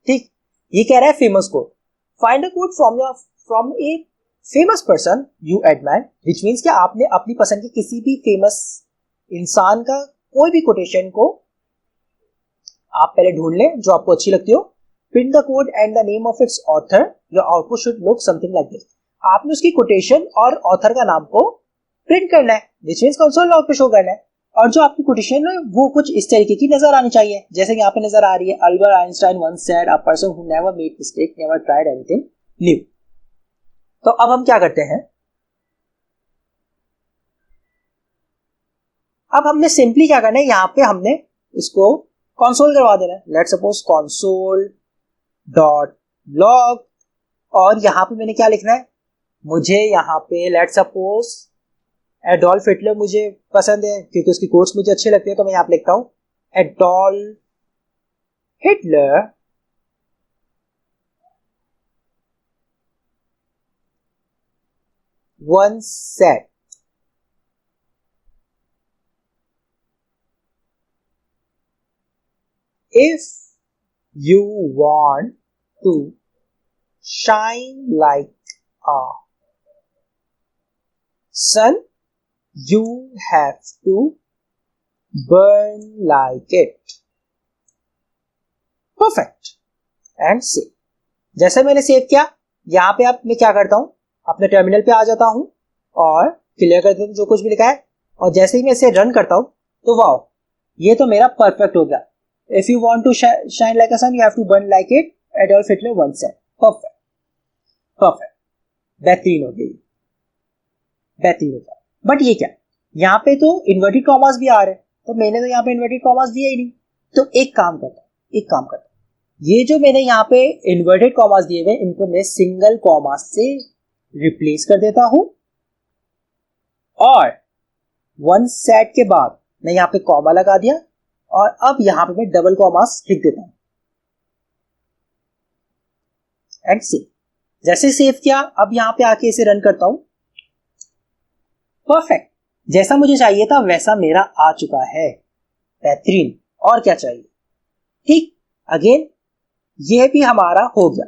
ठीक, ये कह रहा है famous quote, find a quote from a famous person you admire, which means कि आपने अपनी पसंद के किसी भी फेमस इंसान का कोई भी कोटेशन को आप पहले ढूंढ लें जो आपको अच्छी लगती हो। Print the quote and the name of its author, your output should look something like this. आपने उसकी कोटेशन और ऑथर का नाम को प्रिंट करना है, व्हिच मींस कंसोल लॉग पे शो करना है। और जो आपकी कोटेशन है वो कुछ इस तरीके की नजर आनी चाहिए, जैसे कि यहाँ पे नजर आ रही है, Albert Einstein once said a person who never made mistake never tried anything new. तो अब हम क्या करते हैं, अब हमने सिंपली क्या करना है, यहाँ पे हमने इसको कंसोल करवा देना है। Let's suppose console dot log, और यहां पे मैंने क्या लिखना है, मुझे यहाँ पे लेट सपोज एडोल्फ हिटलर मुझे पसंद है क्योंकि उसकी कोट्स मुझे अच्छे लगते हैं, तो मैं यहाँ पे लिखता हूँ Adolf Hitler once said, if you want to shine like a sun, you have to burn like it. Perfect. And save. जैसे मैंने सेव किया, यहाँ पे अब मैं क्या करता हूँ, अपने टर्मिनल पे आ जाता हूँ और क्लियर कर देता हूँ जो कुछ भी लिखा है, और जैसे ही मैं इसे रन करता हूँ तो वाह, ये तो मेरा परफेक्ट हो गया. If you want to shine like a sun you have to burn like it, Adolf Hitler once said. Perfect, perfect, बेहतरीन हो गई, बेहतरीन हो गया. बट ये क्या, यहाँ पे तो इन्वर्टेड कॉमास भी आ रहे हैं, तो मैंने तो यहाँ पे इन्वर्टेड कॉमास दिया ही नहीं. तो एक काम करता हूँ, ये जो मैंने यहाँ पे इन्वर्टेड कॉमास दिए हुए इनको मैं सिंगल कॉमास से रिप्लेस कर देता हूं, और वन सेट के बाद मैं यहाँ पे कॉमा लगा दिया, और अब यहाँ पे मैं डबल कॉमास लिख देता हूं एंड सेव. जैसे सेव किया, अब यहाँ पे आके इसे रन करता हूं. परफेक्ट, जैसा मुझे चाहिए था वैसा मेरा आ चुका है. बेहतरीन, और क्या चाहिए. ठीक, अगेन ये भी हमारा हो गया,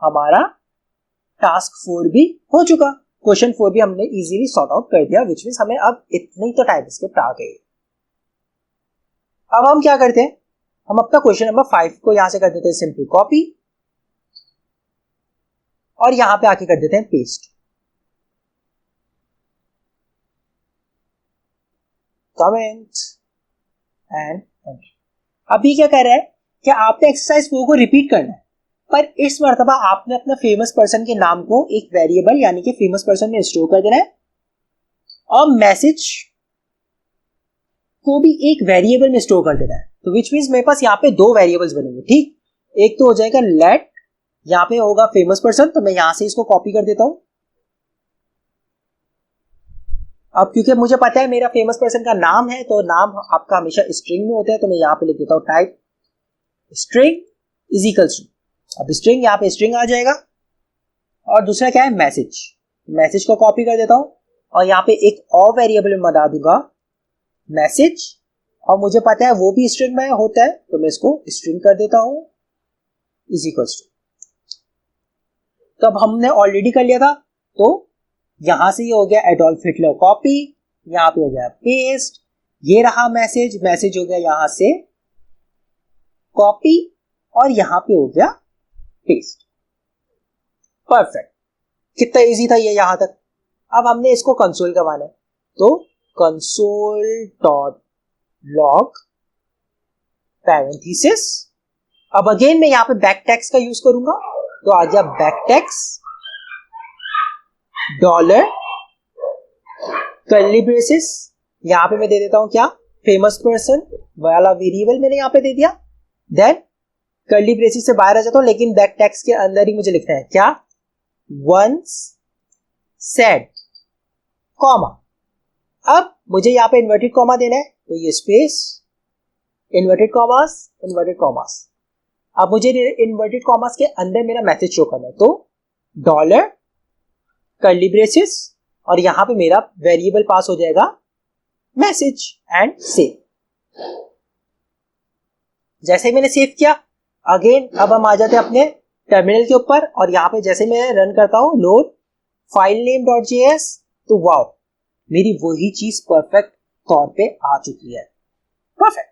हमारा टास्क 4 भी हो चुका. क्वेश्चन 4 भी हमने इजीली सॉर्ट आउट कर दिया, विच मींस हमें अब इतनी तो टाइप स्क्रिप्ट आ गई. अब हम क्या करते हैं, हम अपना क्वेश्चन नंबर 5 को यहां से कर देते हैं सिंपली कॉपी, और यहां पे आके कर देते हैं पेस्ट. Comment and enter. अभी क्या कर रहा है कि आपने एक्सरसाइज 4 को रिपीट करना है, पर इस मर्तबा आपने अपना फेमस पर्सन के नाम को एक वेरिएबल यानी कि फेमस पर्सन में स्टोर कर देना है, और मैसेज को भी एक वेरिएबल में स्टोर कर देना है. तो विच मींस मेरे पास यहाँ पे दो वेरिएबल्स बनेंगे. ठीक, एक तो हो जाएगा लेट, यहाँ पे होगा फेमस पर्सन, तो मैं यहां से इसको कॉपी कर देता हूं. अब क्योंकि मुझे पता है मेरा फेमस पर्सन का नाम है, तो नाम आपका हमेशा स्ट्रिंग में होता है, तो मैं यहां पे लिख देता हूं type string is equals to, अब स्ट्रिंग यहाँ पे स्ट्रिंग आ जाएगा, और दूसरा क्या है मैसेज. मैसेज को कॉपी कर देता हूं, और यहाँ पे एक और वेरिएबल में बना दूंगा मैसेज, और मुझे पता है वो भी स्ट्रिंग में होता है, तो मैं इसको स्ट्रिंग कर देता हूं इज इक्वल्स टू. तो अब हमने ऑलरेडी कर लिया था, तो यहां से ये हो गया एडोल्फ हिटलर कॉपी, यहाँ पे हो गया पेस्ट, ये रहा मैसेज, मैसेज हो गया यहां से कॉपी, और यहां पे हो गया पेस्ट. परफेक्ट, कितना इजी था ये यहां तक. अब हमने इसको कंसोल करवाना है, तो कंसोल डॉट लॉग पैरेंथेसिस. अब अगेन मैं यहां पे बैक टैक्स का यूज करूंगा, तो आ गया back tax dollar curly braces. यहां पे मैं दे देता हूं क्या, फेमस पर्सन वाला वेरिएबल मैंने यहां पे दे दिया. देन कर्ली ब्रेसेस से बाहर आ जाता हूं, लेकिन बैक टैक्स के अंदर ही मुझे लिखना है क्या, वंस सेड कॉमा. अब मुझे यहाँ पे इन्वर्टेड कॉमा देना है, तो ये space inverted commas inverted commas. अब मुझे इन्वर्टेड कॉमास के अंदर मेरा मैसेज शो करना है, तो डॉलर कर्ली ब्रेसेस, और यहां पे मेरा वेरिएबल पास हो जाएगा मैसेज एंड सेव. जैसे ही मैंने सेव किया, अगेन अब हम आ जाते हैं अपने टर्मिनल के ऊपर, और यहां पे जैसे मैं रन करता हूं load file name dot JS, तो वाओ, मेरी वही चीज परफेक्ट तौर पे आ चुकी है. परफेक्ट.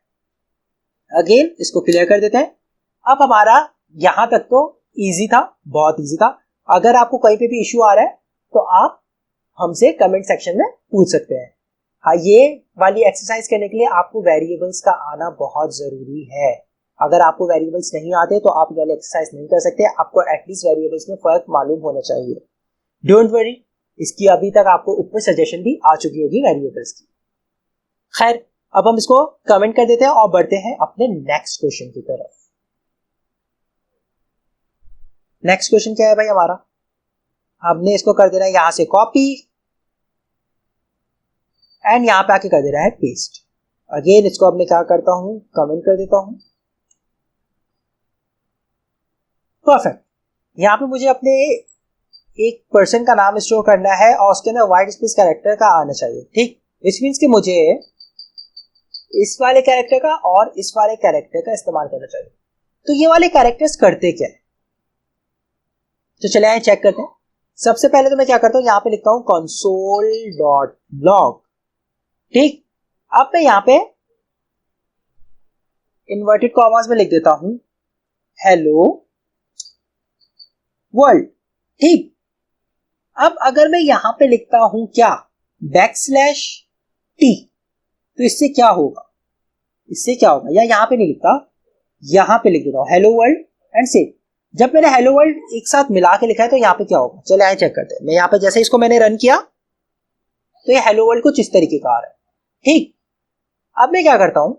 अगेन इसको क्लियर कर देते हैं. अब हमारा यहां तक तो इजी था, बहुत इजी था. अगर आपको कहीं पे भी इश्यू आ रहा है तो आप हमसे कमेंट सेक्शन में पूछ सकते हैं. हाँ, ये वाली एक्सरसाइज करने के लिए आपको वेरिएबल्स का आना बहुत जरूरी है. अगर आपको वेरिएबल्स नहीं आते तो आप ये वाली एक्सरसाइज नहीं कर सकते. आपको एटलीस्ट वेरिएबल्स में फर्क मालूम होना चाहिए. डोंट वरी, इसकी अभी तक आपको ऊपर सजेशन भी आ चुकी होगी वेरिएबल्स की. खैर, अब हम इसको कमेंट कर देते हैं और बढ़ते हैं अपने नेक्स्ट क्वेश्चन की तरफ. नेक्स्ट क्वेश्चन क्या है भाई हमारा, हमने इसको कर देना है यहां से कॉपी एंड यहां पे आके कर देना है पेस्ट। अगेन इसको अब मैं क्या करता हूं, कमेंट कर देता हूं। परफेक्ट। यहां पे मुझे अपने एक पर्सन का नाम स्टोर करना है और उसके अंदर व्हाइट स्पेस कैरेक्टर का आना चाहिए, ठीक। विच मीन्स कि मुझे इस वाले कैरेक्टर का और इस वाले कैरेक्टर का इस्तेमाल करना चाहिए। तो ये वाले कैरेक्टर्स करते क्या है, तो चले आए चेक करते हैं। सबसे पहले तो मैं क्या करता हूं, यहां पे लिखता हूं console.log, ठीक। अब मैं यहां पे इन्वर्टेड कॉमास में लिख देता हूं हेलो वर्ल्ड, ठीक। अब अगर मैं यहां पे लिखता हूं क्या \t, तो इससे क्या होगा, इससे क्या होगा, या यहां पे नहीं लिखता, यहां पे लिख देता हूं हेलो वर्ल्ड एंड सेव। जब मैंने हेलो वर्ल्ड एक साथ मिला के लिखा है तो यहां पे क्या होगा, चले आए चेक करते हैं। मैं यहां पे जैसे इसको मैंने रन किया तो ये हेलो वर्ल्ड कुछ इस तरीके का आ रहा है, ठीक। अब मैं क्या करता हूं,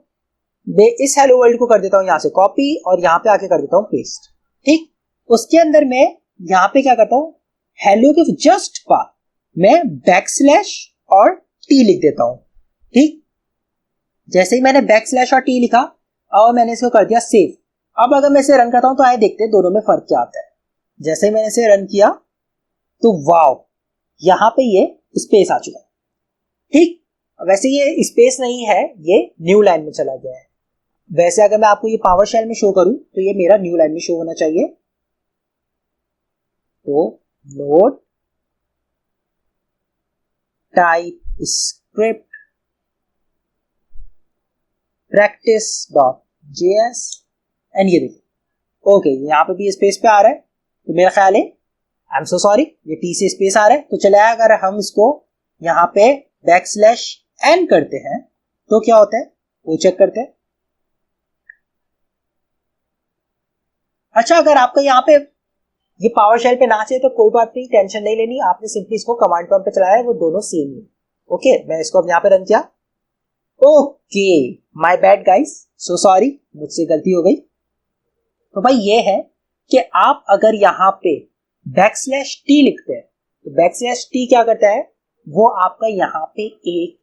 मैं इस हेलो वर्ल्ड को कर देता हूं यहां से कॉपी और यहां पे आके कर देता हूं पेस्ट, ठीक। उसके अंदर मैं यहां पे क्या करता हूं, हेलो के जस्ट बाद मैं \, और टी लिख देता हूं, ठीक। जैसे ही मैंने \, और टी लिखा और मैंने इसको कर दिया सेव। अब अगर मैं इसे रन करता हूं तो आए देखते हैं दोनों में फर्क क्या आता है। जैसे ही मैंने इसे रन किया तो वाव, यहां पे ये स्पेस आ चुका है, ठीक। वैसे ये स्पेस नहीं है, ये न्यू लाइन में चला गया है। वैसे अगर मैं आपको ये पावर शेल में शो करूं तो ये मेरा न्यू लाइन में शो होना चाहिए। तो note type script practice.js and ये देखिए ओके, यहां पे भी स्पेस पे आ रहा है, तो मेरा ख्याल है आई एम सो सॉरी ये टी से स्पेस आ रहा है। तो चले अगर हम इसको यहां पे \n करते हैं तो क्या होता है वो चेक करते हैं। अच्छा, अगर आपका यहाँ पे ये पावर शेल पे ना चाहिए तो कोई बात नहीं, टेंशन नहीं लेनी, आपने सिंपली इसको कमांड प्रॉम्प्ट पे चलाया है, वो दोनों सेम है। ओके, मैं इसको अब यहाँ पे रन किया। Okay, my bad guys, so sorry, मुझसे गलती हो गई। तो भाई ये है कि आप अगर यहाँ पे \t लिखते हैं तो \t क्या करता है, वो आपका यहाँ पे एक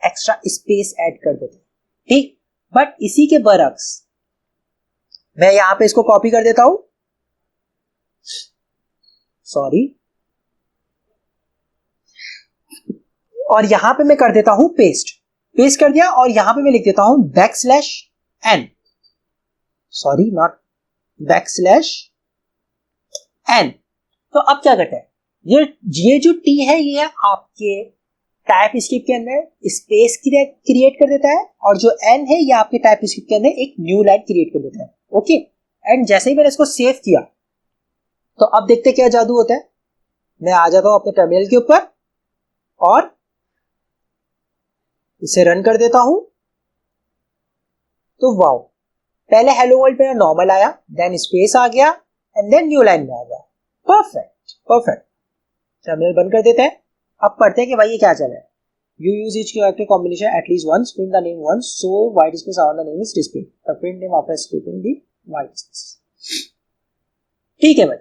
एक्स्ट्रा स्पेस ऐड कर देता है, ठीक। बट इसी के बरक्स मैं यहां पे इसको कॉपी कर देता हूं, सॉरी, और यहां पे मैं कर देता हूं पेस्ट कर दिया और यहां पे मैं लिख देता हूं \n, सॉरी नॉट \n। तो अब क्या करता है, ये जो टी है ये आपके टाइप स्क्रिप्ट के अंदर स्पेस क्रिएट कर देता है और जो एन है ये आपके टाइप स्क्रिप्ट के अंदर एक न्यू लाइन क्रिएट कर देता है। ओके, एंड जैसे ही मैंने इसको सेव किया तो अब देखते क्या जादू होता है। मैं आ जाता हूं अपने टर्मिनल के ऊपर और इसे रन कर देता हूं तो वाओ, पहले हेलो वर्ल्ड पे नॉर्मल आया, देन स्पेस आ गया एंड देन न्यू लाइन में आ गया। Perfect perfect. टर्मिनल बंद कर देते हैं। अब पढ़ते हैं कि भाई ये क्या चल रहा है। You use each character combination at least once, print the name once, so white space around the name is displayed. The print name after skipping the white space. ठीक है भाई।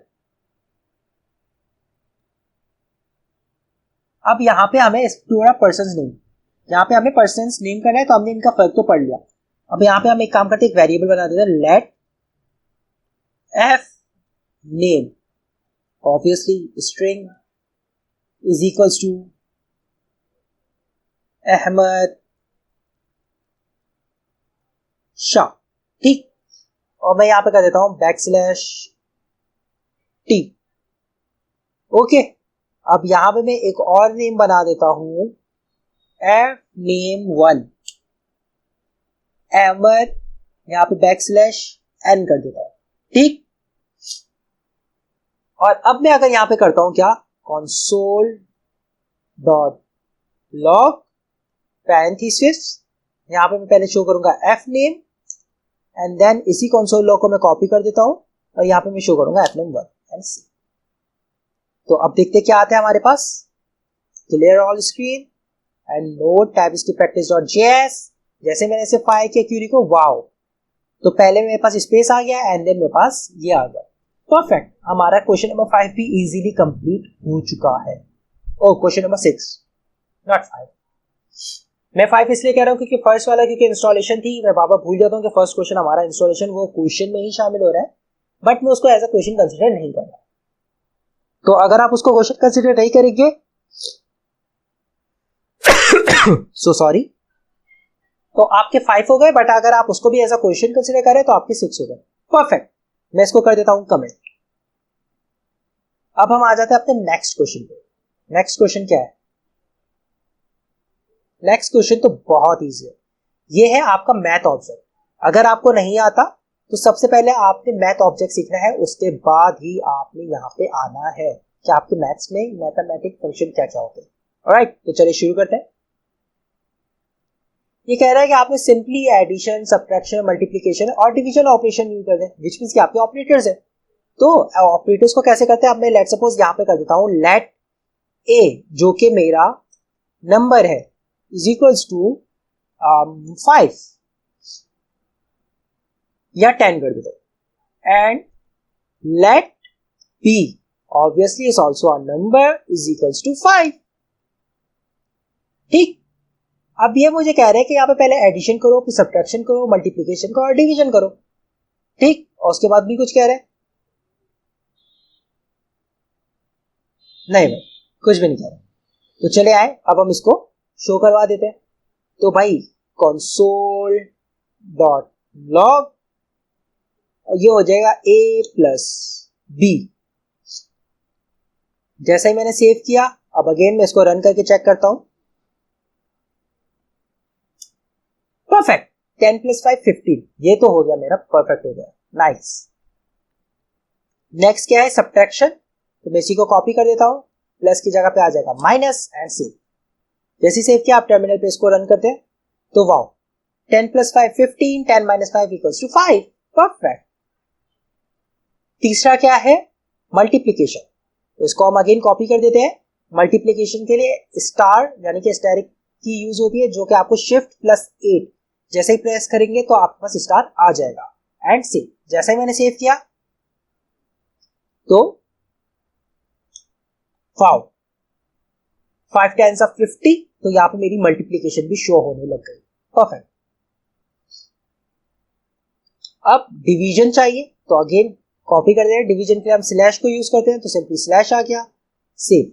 अब यहाँ पे हमें पूरा पर्सन्स नेम, यहाँ पे हमें पर्सन्स नेम करना है तो हमने इनका फर्क तो पढ़ लिया। अब यहाँ पे हम एक काम करते हैं, एक वेरिएबल बना देते हैं, let f name obviously string is equals to Ahmad Shah, ठीक। और मैं यहां पे कर देता हूं \t। ओके, अब यहां पे मैं एक और नेम बना देता हूं name1 अहमद, यहां पे \n कर देता हूं, ठीक। और अब मैं अगर यहां पे करता हूं क्या console.log पैरेंथेसिस, यहां पे मैं पहले शो करूंगा f name एंड देन इसी कंसोल लॉग को मैं कॉपी कर देता हूं और यहां पे मैं शो करूंगा f name 1 एंड c। तो अब देखते क्या आता है हमारे पास, clear all screen and node TypeScript practice.js। जैसे मैंने इसे फायर किया क्यूरी को, वाओ, तो पहले मेरे पास स्पेस आ गया एंड देन मेरे पास ये आ गया। परफेक्ट, हमारा क्वेश्चन नंबर 5 भी इजीली कंप्लीट हो चुका है। Oh question number 6 not 5। मैं 5 इसलिए कह रहा हूं क्योंकि फर्स्ट वाला क्योंकि इंस्टॉलेशन थी, मैं बाबा भूल जाता हूं कि फर्स्ट क्वेश्चन हमारा इंस्टॉलेशन वो क्वेश्चन में ही शामिल हो रहा है, बट मैं उसको एज अ क्वेश्चन कंसीडर नहीं कर रहा। तो अगर आप उसको क्वेश्चन कंसीडर नहीं करेंगे सो सॉरी, तो आपके 5 हो गए, बट अगर आप उसको भी एज अ क्वेश्चन कंसीडर करें तो आपके 6 हो गए। परफेक्ट, मैं इसको कर देता हूं कमेंट। अब हम आ जाते हैं अपने नेक्स्ट क्वेश्चन पे। नेक्स्ट क्वेश्चन क्या है? नेक्स्ट क्वेश्चन तो बहुत इजी है, ये है आपका मैथ ऑब्जेक्ट। अगर आपको नहीं आता तो सबसे पहले आपने मैथ ऑब्जेक्ट सीखना है, उसके बाद ही आपने यहाँ पे आना है कि आपके मैथ्स में मैथमेटिक फंक्शन क्या क्या होते हैं। ऑलराइट, तो चलिए शुरू करते हैं। ये कह रहा है कि आपने सिंपली एडिशन, सब्ट्रैक्शन, मल्टीप्लिकेशन और डिवीजन ऑपरेशन यूज करते हैं, विच मींस कि आपके ऑपरेटर्स है। तो ऑपरेटर्स को कैसे करते हैं? अब मैं लेट सपोज यहाँ पे कर देता हूँ, लेट ए जो कि मेरा नंबर है इज इक्वल्स टू 5 या 10 कर देता हूं, and let B obviously is also a number is equals to 5। ठीक, अब ये मुझे कह रहे हैं कि यहाँ पे पहले एडिशन करो, फिर सब्ट्रैक्शन करो, मल्टीप्लिकेशन करो और डिवीजन करो। ठीक, और उसके बाद भी कुछ कह रहे हैं? नहीं भाई, कुछ भी नहीं कह रहे। तो चले आए, अब हम इसको शो करवा देते हैं। तो भाई कंसोल डॉट लॉग, ये हो जाएगा a प्लस बी। जैसा ही मैंने सेव किया, अब अगेन मैं इसको रन करके चेक करता हूं। परफेक्ट, 10 प्लस 5 15, ये तो हो गया मेरा, परफेक्ट हो गया, नाइस। नेक्स्ट क्या है? सब्ट्रैक्शन। तो मैं इसी को कॉपी कर देता हूं, प्लस की जगह पे आ जाएगा माइनस एंड सेव। जैसे सेव किया, आप टर्मिनल पे इसको रन करते हैं तो wow, 10 plus 5 15, 10 minus 5 equals to 5। Perfect. तीसरा क्या है? मल्टीप्लिकेशन। तो इसको हम अगेन कॉपी कर देते हैं। मल्टीप्लिकेशन के लिए स्टार यानी कि स्टैरिक की यूज होती है, जो कि आपको शिफ्ट प्लस 8 जैसे ही प्रेस करेंगे तो आपके पास स्टार आ जाएगा। एंड सेव, जैसा ही मैंने सेव किया तो वाओ, 5 10s of 50, तो यहाँ पे मेरी मल्टीप्लिकेशन भी शो होने लग गई। परफेक्ट। अब डिवीजन चाहिए, तो अगेन कॉपी कर दें। डिवीजन के लिए हम स्लैश को यूज करते हैं, तो सिंपली स्लैश आ गया, सेव।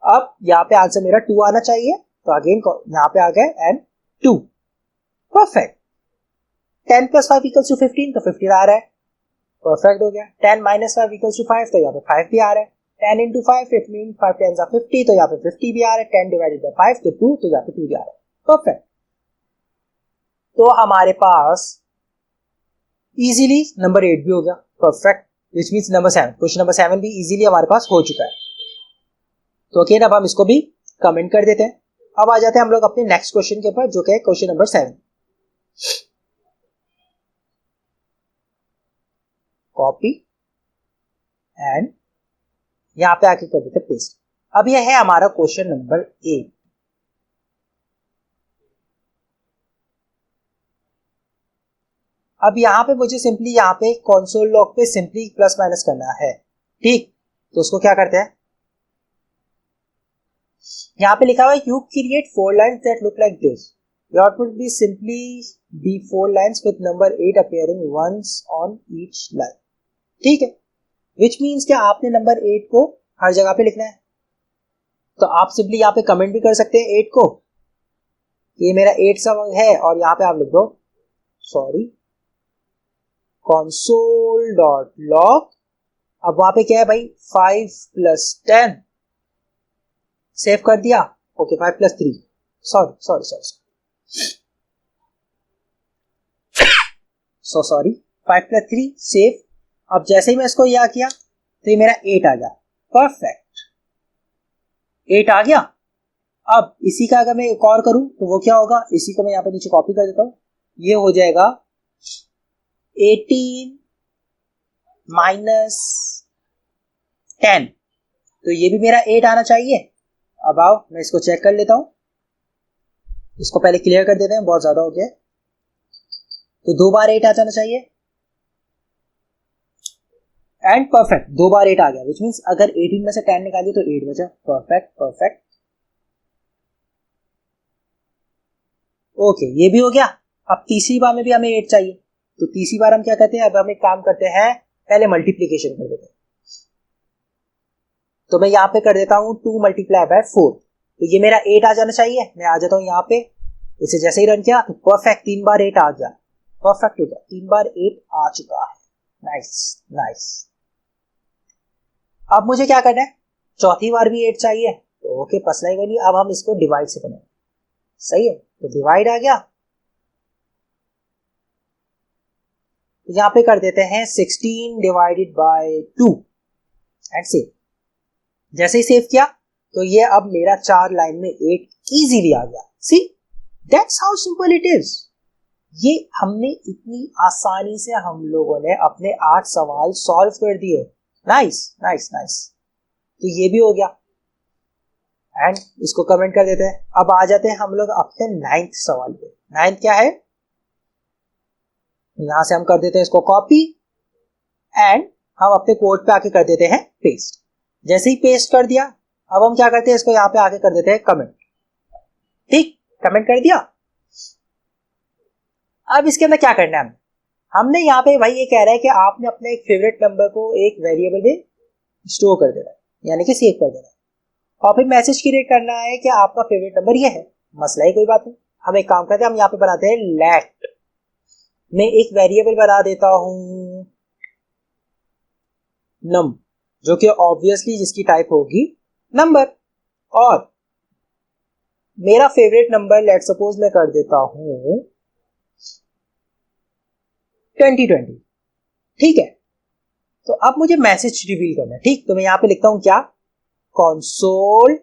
अब यहाँ पे आंसर मेरा 2 आना चाहिए, तो अगेन यहाँ पे आ गए and 2। Perfect. 10 plus 5 equals to 15, तो 15 आ रहा है, परफेक्ट हो गया। 10 माइनस 5 इक्वल्स टू 5, तो यहाँ पे 5 भी आ रहा है। 10 into 5 it mean 5 10s are 50, तो यहाँ पे 50 भी आ रहा है। 10 डिवाइडेड बाय 5 तो 2, तो यहाँ पे 2 भी आ रहा है। परफेक्ट। तो हमारे पास इजीली नंबर 8 भी हो गया, perfect, which means number 7, question number 7 भी इजीली हमारे पास हो चुका है। तो अगेन अब हम इसको भी कमेंट कर देते हैं। अब आ जाते हैं हम लोग अपने नेक्स्ट क्वेश्चन के ऊपर, जो कि है क्वेश्चन नंबर 7। कॉपी एंड यहां पे आके कर देते पेस्ट। अब यह है हमारा क्वेश्चन नंबर 8। अब यहां पे मुझे सिंपली यहाँ पे कंसोल लॉग पे सिंपली प्लस माइनस करना है। ठीक, तो उसको क्या करते हैं? यहाँ पे लिखा हुआ है you create 4 lines that look like this, your output be simply be 4 lines with number 8 appearing once on each line. ठीक है, विच मीन्स कि आपने नंबर 8 को हर जगह पे लिखना है। तो आप सिंपली यहाँ पे कमेंट भी कर सकते हैं 8 को, ये मेरा 8 सब है, और यहाँ पे आप लिख दो सॉरी console डॉट लॉग। अब वहां पे क्या है भाई? 5 प्लस 10, सेव कर दिया। Okay, 5 plus 3, sorry sorry sorry sorry 5 plus 3 save. अब जैसे ही मैं इसको यह किया तो ये मेरा 8 आ गया। परफेक्ट, 8 आ गया। अब इसी का अगर मैं एक और करूं तो वो क्या होगा? इसी को मैं यहाँ पे नीचे कॉपी कर देता हूं, ये हो जाएगा 18 माइनस 10, तो ये भी मेरा 8 आना चाहिए। अब आओ मैं इसको चेक कर लेता हूं, इसको पहले क्लियर कर देते हैं, बहुत ज्यादा हो गया। तो 2 बार 8 आ जाना चाहिए। एंड परफेक्ट, 2 बार 8 आ गया, विच मीन्स अगर 18 में से 10 निकालिए तो 8 बचा। Perfect perfect. ओके, ये भी हो गया। अब तीसरी बार में भी हमें 8 चाहिए, तो तीसरी बार हम क्या करते हैं, अब हम एक काम करते हैं, पहले मल्टीप्लीकेशन कर देते हैं। तो मैं यहाँ पे कर देता हूँ 2 मल्टीप्लाई बाय 4, तो ये मेरा 8 आ जाना चाहिए। मैं आ जाता हूँ यहाँ पे, इसे जैसे ही रन किया तो परफेक्ट 3 बार 8 आ गया, परफेक्ट हो गया, 3 बार 8 आ चुका है। Nice nice. अब मुझे क्या करना है, चौथी बार भी 8 चाहिए, तो ओके पसला ही बनी। अब हम इसको डिवाइड से बनाएंगे, सही है, तो डिवाइड आ गया। तो यहाँ पे कर देते हैं 16 डिवाइडेड बाय 2 एंड सेव। जैसे ही सेव किया तो ये अब मेरा 4 लाइन में 8 इजीली आ गया। See, that's how simple it is. ये हमने इतनी आसानी से हम लोगों ने अपने 8 सवाल सॉल्व कर दिए। Nice nice nice. तो ये भी हो गया एंड इसको कमेंट कर देते हैं। अब आ जाते हैं हम लोग अपने 9th सवाल पे। 9th क्या है, यहां से हम कर देते हैं इसको कॉपी एंड हम अपने कोड पे आके कर देते हैं पेस्ट। जैसे ही पेस्ट कर दिया, अब हम क्या करते हैं, इसको यहाँ पे आके कर देते हैं कमेंट। ठीक, कमेंट कर दिया। अब इसके अंदर क्या करना है, हमने यहाँ पे भाई ये कह रहा है कि आपने अपने एक फेवरेट नंबर को एक वेरिएबल में स्टोर कर देना है, यानी कि सेव कर देना है, और फिर मैसेज क्रिएट करना है कि आपका फेवरेट नंबर ये है। मसला ही कोई बात नहीं, हम एक काम करते हैं, हम यहाँ पे बनाते हैं लेट में एक वेरिएबल बना देता हूं नम, जो कि ऑब्वियसली जिसकी टाइप होगी नंबर, और मेरा फेवरेट नंबर लेट सपोज मैं कर देता हूं 2020। ठीक है, तो अब मुझे मैसेज रिवील करना है। ठीक, तो मैं यहां पे लिखता हूं क्या, console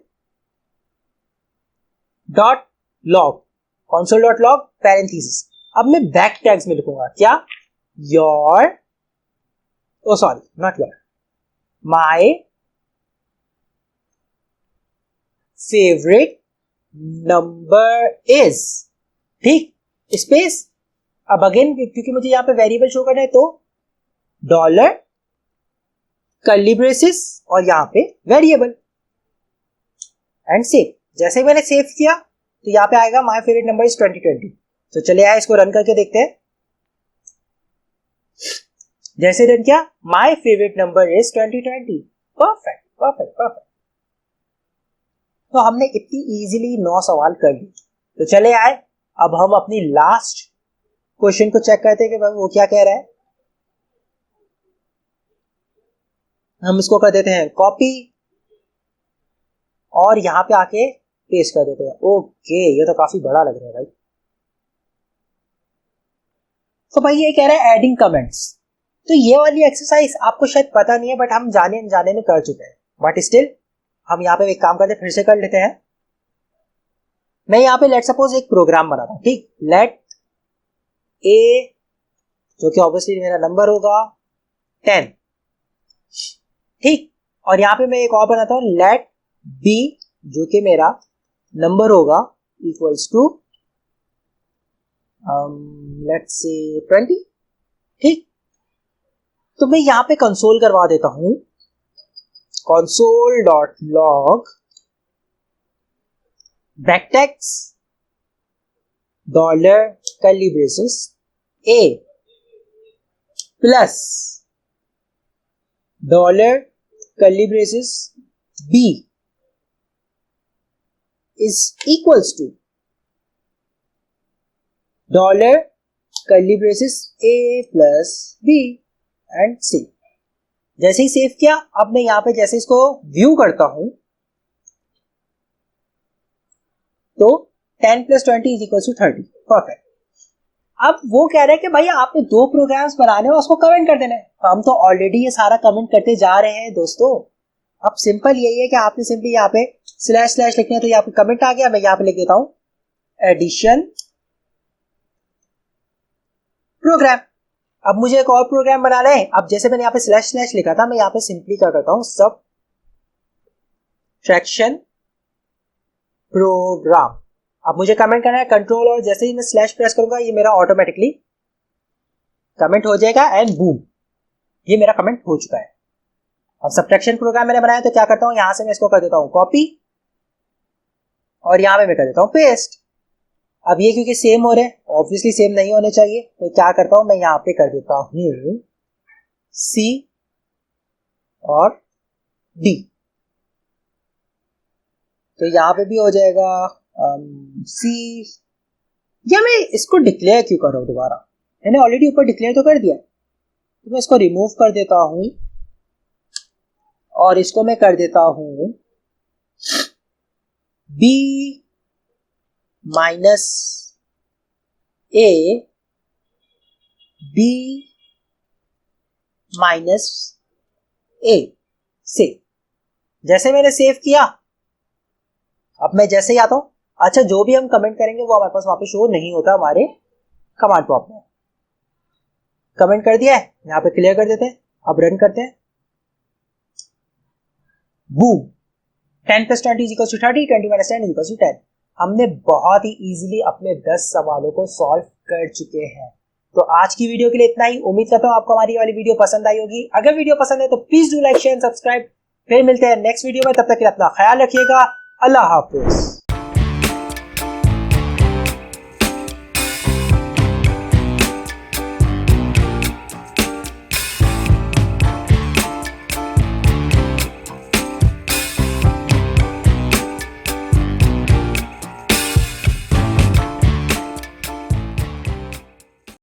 dot log, console dot log parenthesis. अब मैं बैक टैग्स में लिखूंगा क्या, your, oh sorry not your, my favourite number is, ठीक, स्पेस। अब अगेन क्योंकि मुझे यहां पे वेरिएबल शो करना है, तो डॉलर कर्ली ब्रेसेस और यहां पे वेरिएबल एंड सेव। जैसे ही मैंने सेव किया तो यहां पे आएगा माय फेवरेट नंबर इज 2020। तो चलिए आए इसको रन करके देखते हैं। जैसे रन किया, my favourite number is 2020। Perfect perfect perfect. तो हमने इतनी इजीली 9 सवाल कर ली। तो चले आए, अब हम अपनी लास्ट क्वेश्चन को चेक करते हैं कि वो क्या कह रहा है। हम इसको कर देते हैं कॉपी और यहां पे आके पेस्ट कर देते हैं। ओके, ये तो काफी बड़ा लग रहा है भाई। तो भाई ये कह रहा है एडिंग कमेंट्स। तो ये वाली एक्सरसाइज आपको शायद पता नहीं है, बट हम जाने अनजाने में कर चुके हैं, बट स्टिल हम यहाँ पे एक काम करते हैं, फिर से कर लेते हैं। मैं यहाँ पे लेट सपोज एक प्रोग्राम बनाता हूँ, ठीक, लेट ए, जो कि ऑब्वियसली मेरा नंबर होगा 10, ठीक, और यहाँ पे मैं एक और बनाता हूँ लेट बी, जो कि मेरा नंबर होगा इक्वल्स टू लेट्स से 20, ठीक। तो मैं यहाँ पे कंसोल करवा देता हूं, console dot log backticks dollar curly braces A plus dollar curly braces B is equals to dollar curly braces A plus B and C. जैसे ही सेव किया, अब मैं यहां पे जैसे इसको व्यू करता हूं तो 10 plus 20 is equal to 30। Perfect. अब वो कह रहे हैं कि भाई आपने 2 प्रोग्राम्स बनाने हैं, उसको कमेंट कर देना है। तो हम तो ऑलरेडी ये सारा कमेंट करते जा रहे हैं दोस्तों। अब सिंपल यही है कि आपने सिंपली यहाँ पे स्लैश स्लैश लिखना है, तो यहाँ पे कमेंट आ गया। मैं यहाँ पे लिख देता हूं एडिशन प्रोग्राम। अब मुझे एक और प्रोग्राम बनाना है। अब जैसे मैंने यहाँ पे स्लैश स्लैश लिखा था, मैं यहाँ पे सिंपली क्या करता हूं, सब ट्रैक्शन प्रोग्राम। अब मुझे कमेंट करना है कंट्रोल, और जैसे ही मैं स्लैश प्रेस करूंगा ये मेरा ऑटोमेटिकली कमेंट हो जाएगा एंड बूम, ये मेरा कमेंट हो चुका है। अब सब्ट्रैक्शन प्रोग्राम मैंने बनाया तो क्या करता हूं, यहां से मैं इसको कर देता हूं कॉपी और यहां पे मैं कर देता हूं पेस्ट। अब ये क्योंकि सेम हो रहे हैं, ऑब्वियसली सेम नहीं होने चाहिए, तो क्या करता हूं मैं यहां पे कर देता हूं सी और डी। तो यहां पे भी हो जाएगा सी। या मैं इसको डिक्लेयर क्यों कर रहा हूं दोबारा, मैंने ऑलरेडी ऊपर डिक्लेयर तो कर दिया, तो मैं इसको रिमूव कर देता हूं और इसको मैं कर देता हूं B minus A B minus A से। जैसे मैंने सेव किया, अब मैं जैसे ही आता हूं, अच्छा जो भी हम कमेंट करेंगे वो हमारे पास वहां पे शो नहीं होता हमारे कमांड प्रॉम्प्ट में। कमेंट कर दिया है, यहां पे क्लियर कर देते हैं। अब रन करते हैं, बूम 10 + 20 = 30, 20 - 10 = 10। हमने बहुत ही इजीली अपने 10 सवालों को सॉल्व कर चुके हैं। तो आज की वीडियो के लिए इतना ही। उम्मीद करता हूं आपको हमारी ये वाली वीडियो पसंद आई होगी। अगर वीडियो पसंद है तो please do like share subscribe. फिर मिलते हैं नेक्स्ट वीडियो में, तब तक के लिए अपना ख्याल रखिएगा। अल्लाह हाफिज।